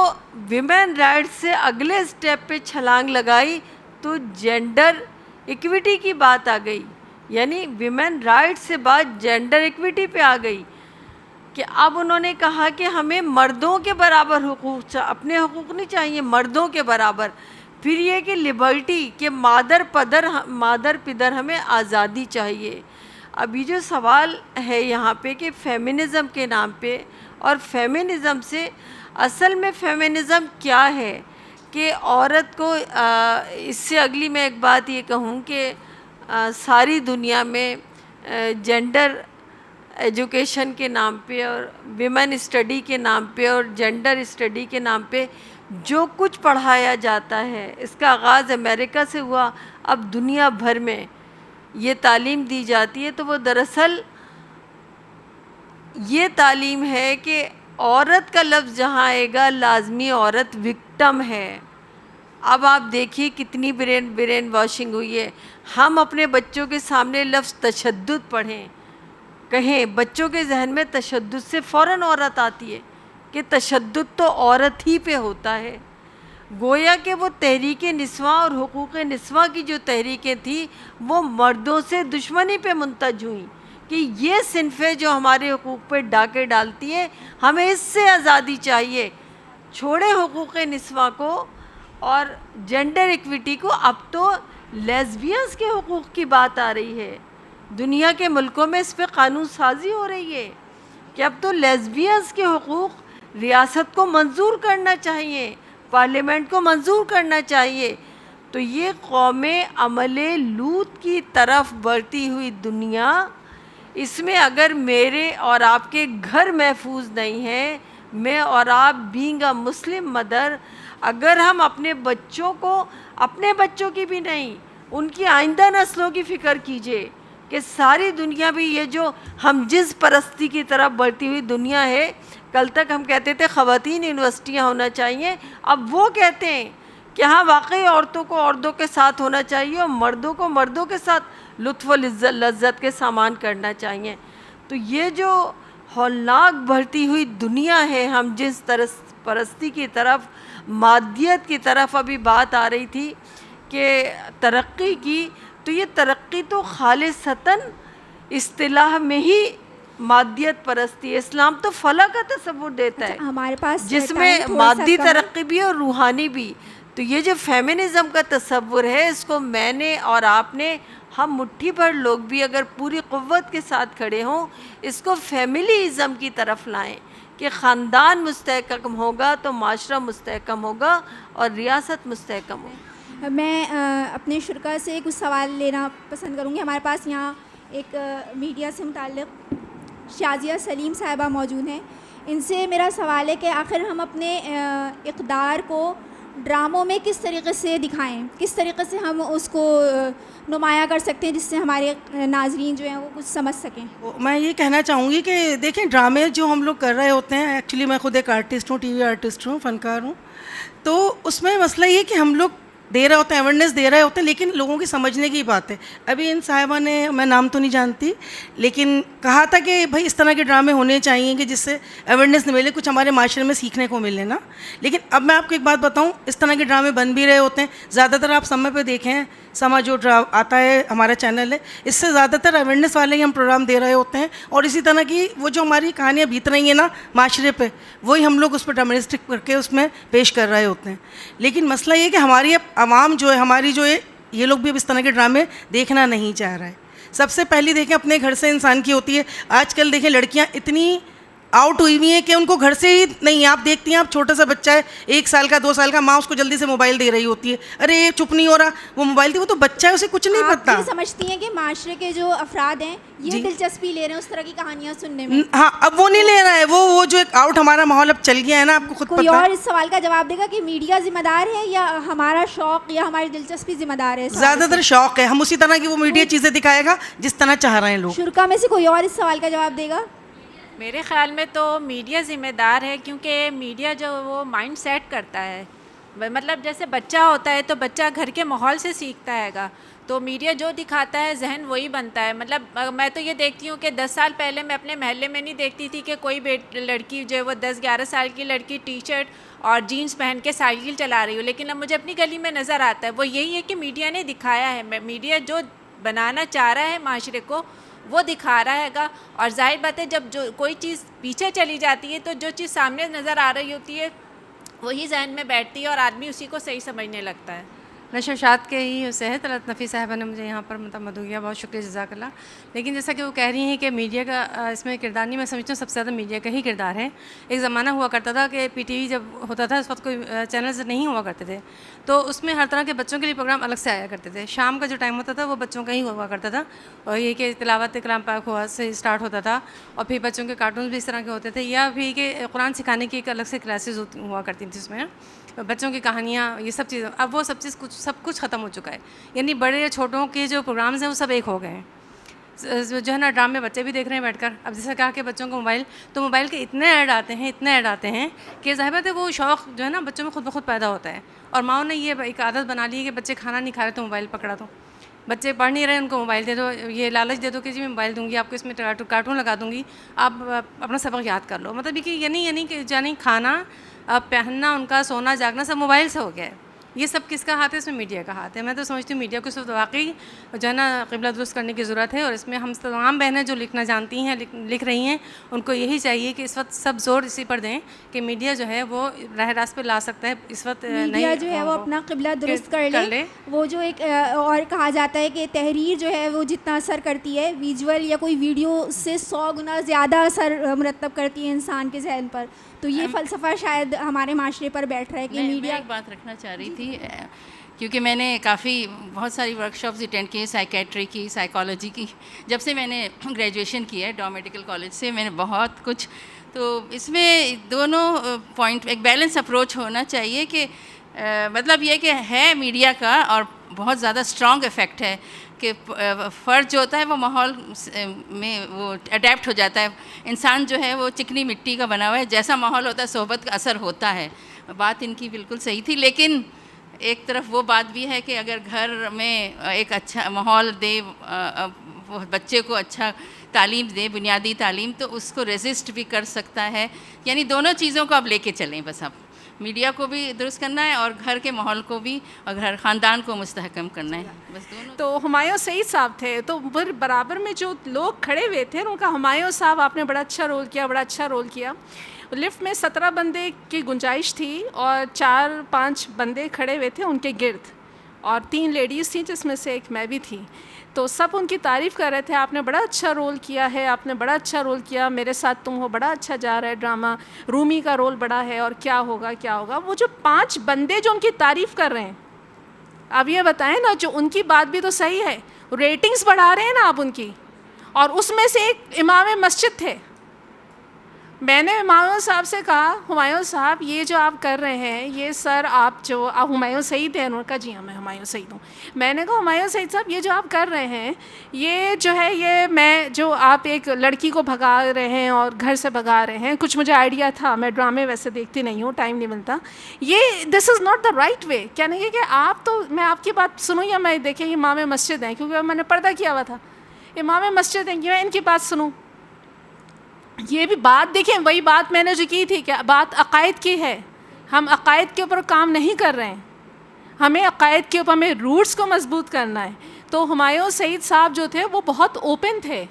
ویمن رائٹس سے اگلے اسٹیپ پہ چھلانگ لگائی تو جینڈر ایکویٹی کی بات آ گئی. یعنی ویمن رائٹس سے بات جینڈر ایکویٹی پہ آ گئی کہ اب انہوں نے کہا کہ ہمیں مردوں کے برابر حقوق, اپنے حقوق نہیں چاہیے, مردوں کے برابر. پھر یہ کہ لبرٹی, کہ مادر پدر ہمیں آزادی چاہیے. ابھی جو سوال ہے یہاں پہ کہ فیمنزم کے نام پہ, اور فیمنزم سے اصل میں فیمنزم کیا ہے, کہ عورت کو اس سے اگلی میں ایک بات یہ کہوں کہ ساری دنیا میں جینڈر ایجوکیشن کے نام پہ اور ویمن اسٹڈی کے نام پہ اور جینڈر اسٹڈی کے نام پہ جو کچھ پڑھایا جاتا ہے، اس کا آغاز امریکہ سے ہوا، اب دنیا بھر میں یہ تعلیم دی جاتی ہے، تو وہ دراصل یہ تعلیم ہے کہ عورت کا لفظ جہاں آئے گا لازمی عورت وکٹم ہے۔ اب آپ دیکھیے کتنی برین واشنگ ہوئی ہے۔ ہم اپنے بچوں کے سامنے لفظ تشدد پڑھیں، کہیں، بچوں کے ذہن میں تشدد سے فوراً عورت آتی ہے کہ تشدد تو عورت ہی پہ ہوتا ہے۔ گویا کہ وہ تحریک نسواں اور حقوق نسواں کی جو تحریکیں تھیں وہ مردوں سے دشمنی پہ منتج ہوئیں کہ یہ صنفیں جو ہمارے حقوق پہ ڈاکے ڈالتی ہیں، ہمیں اس سے آزادی چاہیے۔ چھوڑیں حقوق نسواں کو اور جینڈر ایکویٹی کو، اب تو لیزبینز کے حقوق کی بات آ رہی ہے۔ دنیا کے ملکوں میں اس پہ قانون سازی ہو رہی ہے کہ اب تو لیزبینز کے حقوق ریاست کو منظور کرنا چاہیے، پارلیمنٹ کو منظور کرنا چاہیے۔ تو یہ قوم عمل لوط کی طرف بڑھتی ہوئی دنیا، اس میں اگر میرے اور آپ کے گھر محفوظ نہیں ہیں، میں اور آپ بینگ اے مسلم مدر، اگر ہم اپنے بچوں کو، اپنے بچوں کی بھی نہیں، ان کی آئندہ نسلوں کی فکر کیجئے کہ ساری دنیا بھی یہ جو ہم جنس پرستی کی طرف بڑھتی ہوئی دنیا ہے، کل تک ہم کہتے تھے خواتین یونیورسٹیاں ہونا چاہیے، اب وہ کہتے ہیں کہ ہاں واقعی عورتوں کو عورتوں کے ساتھ ہونا چاہیے اور مردوں کو مردوں کے ساتھ لطف و لذت کے سامان کرنا چاہیے۔ تو یہ جو ہولناک بڑھتی ہوئی دنیا ہے ہم جنس پرستی کی طرف، مادیت کی طرف، ابھی بات آ رہی تھی کہ ترقی کی، تو یہ ترقی تو خالصتاً اصطلاح میں ہی مادیت پرستی ہے۔ اسلام تو فلاح کا تصور دیتا ہے ہمارے پاس جس میں مادی ترقی بھی اور روحانی بھی۔ تو یہ جو فیمنزم کا تصور ہے، اس کو میں نے اور آپ نے، ہم مٹھی بھر لوگ بھی اگر پوری قوت کے ساتھ کھڑے ہوں، اس کو فیملیزم کی طرف لائیں کہ خاندان مستحکم ہوگا تو معاشرہ مستحکم ہوگا اور ریاست مستحکم ہوگی۔ میں اپنے شرکا سے کچھ سوال لینا پسند کروں گی۔ ہمارے پاس یہاں ایک میڈیا سے متعلق شازیہ سلیم صاحبہ موجود ہیں۔ ان سے میرا سوال ہے کہ آخر ہم اپنے اقدار کو ڈراموں میں کس طریقے سے دکھائیں، کس طریقے سے ہم اس کو نمایاں کر سکتے ہیں جس سے ہمارے ناظرین جو ہیں وہ کچھ سمجھ سکیں۔ میں یہ کہنا چاہوں گی کہ دیکھیں ڈرامے جو ہم لوگ کر رہے ہوتے ہیں، ایکچولی میں خود ایک آرٹسٹ ہوں، ٹی وی آرٹسٹ ہوں، فنکار ہوں، تو اس میں مسئلہ یہ کہ ہم لوگ دے رہے ہوتے ہیں، اویئرنیس دے رہے ہوتے ہیں، لیکن لوگوں کی سمجھنے کی بات ہے۔ ابھی ان صاحبہ نے، میں نام تو نہیں جانتی، لیکن کہا تھا کہ بھائی اس طرح کے ڈرامے ہونے چاہیے کہ جس سے اویئرنیس ملے، کچھ ہمارے معاشرے میں سیکھنے کو ملے نا۔ لیکن اب میں آپ کو ایک بات بتاؤں، اس طرح کے ڈرامے بن بھی رہے ہوتے ہیں، زیادہ تر آپ سمے پہ دیکھیں، سما جو آتا ہے ہمارا چینل ہے، اس سے زیادہ تر اویئرنیس والے ہی ہم پروگرام دے رہے ہوتے ہیں، اور اسی طرح کی وہ جو ہماری کہانیاں بیت رہی ہیں نا معاشرے پہ، وہی ہم لوگ اس پہ ڈرامسٹک کر کے اس میں پیش کر رہے ہوتے ہیں۔ لیکن مسئلہ یہ کہ ہماری اب عوام جو ہے، ہماری جو ہے، یہ لوگ بھی اب اس طرح کے ڈرامے دیکھنا نہیں چاہ رہا ہے۔ سب سے پہلی دیکھیں اپنے گھر سے انسان کی ہوتی ہے۔ آج کل دیکھیں لڑکیاں اتنی آؤٹ ہوئی ہوئی ہیں کہ ان کو گھر سے ہی نہیں، آپ دیکھتی ہیں، آپ چھوٹا سا بچہ ہے 1 سال کا 2 سال کا، ماں اس کو جلدی سے موبائل دے رہی ہوتی ہے، ارے یہ چپ نہیں ہو رہا، وہ موبائل دی، وہ تو بچہ ہے، اسے کچھ نہیں پتا۔ آپ یہ سمجھتی ہیں کہ معاشرے کے جو افراد ہیں یہ دلچسپی لے رہے ہیں اس طرح کی کہانیاں سننے میں؟ ہاں، اب وہ نہیں لے رہا ہے، وہ جو ایک آؤٹ ہمارا ماحول اب چل گیا ہے نا، آپ کو خود کوئی پتا ہے۔ اور اس سوال کا جواب دے گا کہ میڈیا ذمہ دار ہے یا ہمارا شوق یا ہماری دلچسپی ذمہ دار ہے؟ زیادہ تر شوق ہے، ہم اسی طرح کی وہ میڈیا چیزیں دکھائے گا جس طرح چاہ رہے ہیں لوگ۔ شرکا میں سے کوئی اور اس سوال کا جواب دے گا؟ میرے خیال میں تو میڈیا ذمہ دار ہے، کیونکہ میڈیا جو وہ مائنڈ سیٹ کرتا ہے، مطلب جیسے بچہ ہوتا ہے تو بچہ گھر کے ماحول سے سیکھتا ہے گا، تو میڈیا جو دکھاتا ہے ذہن وہی بنتا ہے۔ مطلب میں تو یہ دیکھتی ہوں کہ 10 سال پہلے میں اپنے محلے میں نہیں دیکھتی تھی کہ کوئی لڑکی جو ہے وہ 10-11 سال کی لڑکی ٹی شرٹ اور جینس پہن کے سائیکل چلا رہی ہو، لیکن اب مجھے اپنی گلی میں نظر آتا ہے۔ وہ یہی ہے کہ میڈیا نے دکھایا ہے، میڈیا جو بنانا چاہ رہا ہے معاشرے کو وہ دکھا رہا ہے گا، اور ظاہر بات ہے جب جو کوئی چیز پیچھے چلی جاتی ہے تو جو چیز سامنے نظر آ رہی ہوتی ہے وہی ذہن میں بیٹھتی ہے اور آدمی اسی کو صحیح سمجھنے لگتا ہے۔ نشر و اشاعت کے ہی سے ہے. طلعت نفیس صاحبہ نے مجھے یہاں پر مدعو کیا, بہت شکریہ, جزاک اللہ. لیکن جیسا کہ وہ کہہ رہی ہیں کہ میڈیا کا اس میں کردار نہیں, میں سمجھتا ہوں سب سے زیادہ میڈیا کا ہی کردار ہے. ایک زمانہ ہوا کرتا تھا کہ پی ٹی وی جب ہوتا تھا اس وقت کوئی چینلز نہیں ہوا کرتے تھے, تو اس میں ہر طرح کے بچوں کے لیے پروگرام الگ سے آیا کرتے تھے. شام کا جو ٹائم ہوتا تھا وہ بچوں کا ہی ہوا کرتا تھا, اور یہ کہ تلاوت کلام پاک ہوا سے اسٹارٹ ہوتا تھا, اور پھر بچوں کے کارٹونز بھی اس طرح کے ہوتے تھے, یا پھر کہ قرآن سکھانے کی ایک الگ سے کلاسز ہوا کرتی تھیں اس میں, بچوں کی کہانیاں, یہ سب چیزیں. اب وہ سب کچھ ختم ہو چکا ہے, یعنی بڑے یا چھوٹوں کے جو پروگرامز ہیں وہ سب ایک ہو گئے ہیں. جو ہے نا ڈرامے بچے بھی دیکھ رہے ہیں بیٹھ کر. اب جیسے کہا کہ بچوں کو موبائل, تو موبائل کے اتنے ایڈ آتے ہیں کہ ظاہر بات ہے وہ شوق جو ہے نا بچوں میں خود بخود پیدا ہوتا ہے. اور ماؤں نے یہ ایک عادت بنا لی ہے کہ بچے کھانا نہیں کھا رہے تو موبائل پکڑا دو, بچے پڑھ نہیں رہے ان کو موبائل دے دو, یہ لالچ دے دو کہ جی میں موبائل دوں گی آپ کو, اس میں کارٹون لگا دوں گی, آپ اپنا سبق یاد کر لو. مطلب یہ کہ یعنی کہ کھانا, پہننا, ان کا سونا جاگنا سب موبائل سے ہو گیا ہے. یہ سب کس کا ہاتھ ہے؟ اس میں میڈیا کا ہاتھ ہے. میں تو سمجھتی ہوں میڈیا کو صرف واقعی جو ہے نا قبلہ درست کرنے کی ضرورت ہے, اور اس میں ہم تمام بہنیں جو لکھنا جانتی ہیں لکھ رہی ہیں, ان کو یہی چاہیے کہ اس وقت سب زور اسی پر دیں کہ میڈیا جو ہے وہ راہ راست پہ لا سکتا ہے. اس وقت میڈیا جو ہے وہ اپنا قبلہ درست کر لے. وہ جو ایک اور کہا جاتا ہے کہ تحریر جو ہے وہ جتنا اثر کرتی ہے ویژول یا کوئی ویڈیو سے 100 گنا زیادہ اثر مرتب کرتی ہے انسان کے ذہن پر. تو یہ فلسفہ شاید ہمارے معاشرے پر بیٹھ رہا ہے کہ میڈیا. ایک بات رکھنا چاہ رہی تھی, کیونکہ میں نے بہت ساری ورک شاپس اٹینڈ کی, سائیکیٹری کی, سائیکالوجی کی. جب سے میں نے گریجویشن کی ہے ڈاؤ میڈیکل کالج سے, میں نے بہت کچھ, تو اس میں دونوں پوائنٹ ایک بیلنس اپروچ ہونا چاہیے کہ مطلب یہ کہ ہے میڈیا کا اور بہت زیادہ اسٹرانگ افیکٹ ہے کہ فرد جو ہوتا ہے وہ ماحول میں وہ اڈیپٹ ہو جاتا ہے. انسان جو ہے وہ چکنی مٹی کا بنا ہوا ہے, جیسا ماحول ہوتا ہے صحبت کا اثر ہوتا ہے. بات ان کی بالکل صحیح تھی, لیکن ایک طرف وہ بات بھی ہے کہ اگر گھر میں ایک اچھا ماحول دے, وہ بچے کو اچھا تعلیم دے, بنیادی تعلیم, تو اس کو ریزسٹ بھی کر سکتا ہے. یعنی دونوں چیزوں کو آپ لے کے چلیں, بس آپ میڈیا کو بھی درست کرنا ہے اور گھر کے ماحول کو بھی, اور گھر خاندان کو مستحکم کرنا ہے, بس دونوں. تو ہمایوں سعید صاحب تھے, تو برابر میں جو لوگ کھڑے ہوئے تھے ان کا, ہمایوں صاحب آپ نے بڑا اچھا رول کیا. لفٹ میں 17 بندے کی گنجائش تھی اور 4-5 بندے کھڑے ہوئے تھے ان کے گرد, اور 3 لیڈیز تھیں جس میں سے ایک میں بھی تھی. تو سب ان کی تعریف کر رہے تھے, آپ نے بڑا اچھا رول کیا ہے, آپ نے بڑا اچھا رول کیا, میرے ساتھ تم ہو, بڑا اچھا جا رہا ہے ڈرامہ, رومی کا رول بڑا ہے, اور کیا ہوگا. وہ جو 5 بندے جو ان کی تعریف کر رہے ہیں, اب یہ بتائیں نا, جو ان کی بات بھی تو صحیح ہے, ریٹنگز بڑھا رہے ہیں نا آپ ان کی, اور اس میں سے ایک امام مسجد تھے. میں نے ہمایوں صاحب سے کہا, ہمایوں صاحب یہ جو آپ کر رہے ہیں, یہ سر آپ ہمایوں سعید ہیں, انہوں نے کہا جی ہاں میں ہمایوں سعید ہوں. میں نے کہا ہمایوں سعید صاحب یہ جو آپ کر رہے ہیں, یہ جو ہے یہ میں جو آپ ایک لڑکی کو بھگا رہے ہیں اور گھر سے بھگا رہے ہیں, کچھ مجھے آئیڈیا تھا, میں ڈرامے ویسے دیکھتی نہیں ہوں, ٹائم نہیں ملتا, یہ دس is not the right way. کہنے کہ آپ تو, میں آپ کی بات سنوں یا میں دیکھیں امام مسجد ہیں, کیونکہ میں نے پردہ کیا ہوا تھا, امام مسجد ہیں, کہ میں ان کی بات سنوں. یہ بھی بات دیکھیں, وہی بات میں نے جو کی تھی کہ بات عقائد کی ہے, ہم عقائد کے اوپر کام نہیں کر رہے ہیں, ہمیں عقائد کے اوپر ہمیں روٹس کو مضبوط کرنا ہے. تو ہمایوں سعید صاحب جو تھے وہ بہت اوپن تھے,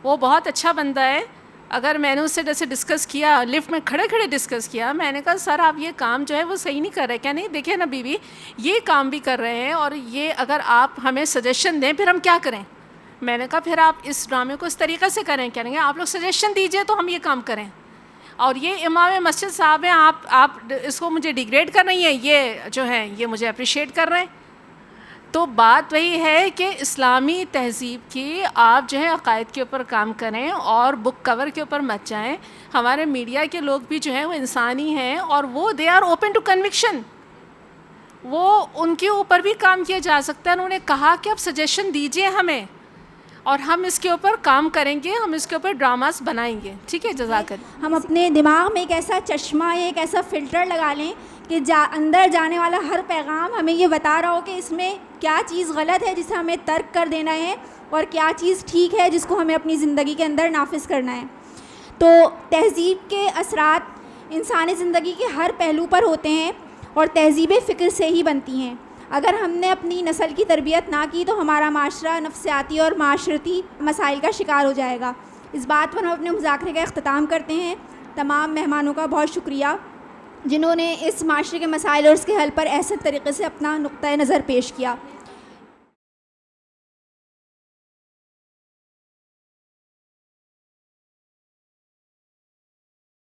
وہ بہت اچھا بندہ ہے. اگر میں نے اس سے جیسے ڈسکس کیا, لفٹ میں کھڑے ڈسکس کیا, میں نے کہا سر آپ یہ کام جو ہے وہ صحیح نہیں کر رہے. کیا نہیں, دیکھیں نا بیوی, یہ کام بھی کر رہے ہیں, اور یہ اگر آپ ہمیں سجیشن دیں پھر ہم کیا کریں. میں نے کہا پھر آپ اس ڈرامے کو اس طریقے سے کریں. کہیں گے آپ لوگ سجیشن دیجئے تو ہم یہ کام کریں. اور یہ امام مسجد صاحب ہیں, آپ اس کو مجھے ڈیگریڈ کر رہی ہیں, یہ جو ہے یہ مجھے اپریشیٹ کر رہے ہیں. تو بات وہی ہے کہ اسلامی تہذیب کی آپ جو ہے عقائد کے اوپر کام کریں اور بک کور کے اوپر مت جائیں. ہمارے میڈیا کے لوگ بھی جو ہیں وہ انسانی ہیں, اور وہ they are open to conviction, وہ ان کے اوپر بھی کام کیا جا سکتا ہے. انہوں نے کہا کہ آپ سجیشن دیجئے ہمیں, اور ہم اس کے اوپر کام کریں گے, ہم اس کے اوپر ڈراماز بنائیں گے. ٹھیک ہے, جزاک اللہ. ہم اپنے دماغ میں ایک ایسا چشمہ یا ایک ایسا فلٹر لگا لیں کہ اندر جانے والا ہر پیغام ہمیں یہ بتا رہا ہو کہ اس میں کیا چیز غلط ہے جسے ہمیں ترک کر دینا ہے, اور کیا چیز ٹھیک ہے جس کو ہمیں اپنی زندگی کے اندر نافذ کرنا ہے. تو تہذیب کے اثرات انسانی زندگی کے ہر پہلو پر ہوتے ہیں, اور تہذیب فکر سے ہی بنتی ہیں. اگر ہم نے اپنی نسل کی تربیت نہ کی تو ہمارا معاشرہ نفسیاتی اور معاشرتی مسائل کا شکار ہو جائے گا. اس بات پر ہم اپنے مذاکرے کا اختتام کرتے ہیں. تمام مہمانوں کا بہت شکریہ. جنہوں نے اس معاشرے کے مسائل اور اس کے حل پر احسن طریقے سے اپنا نقطۂ نظر پیش کیا.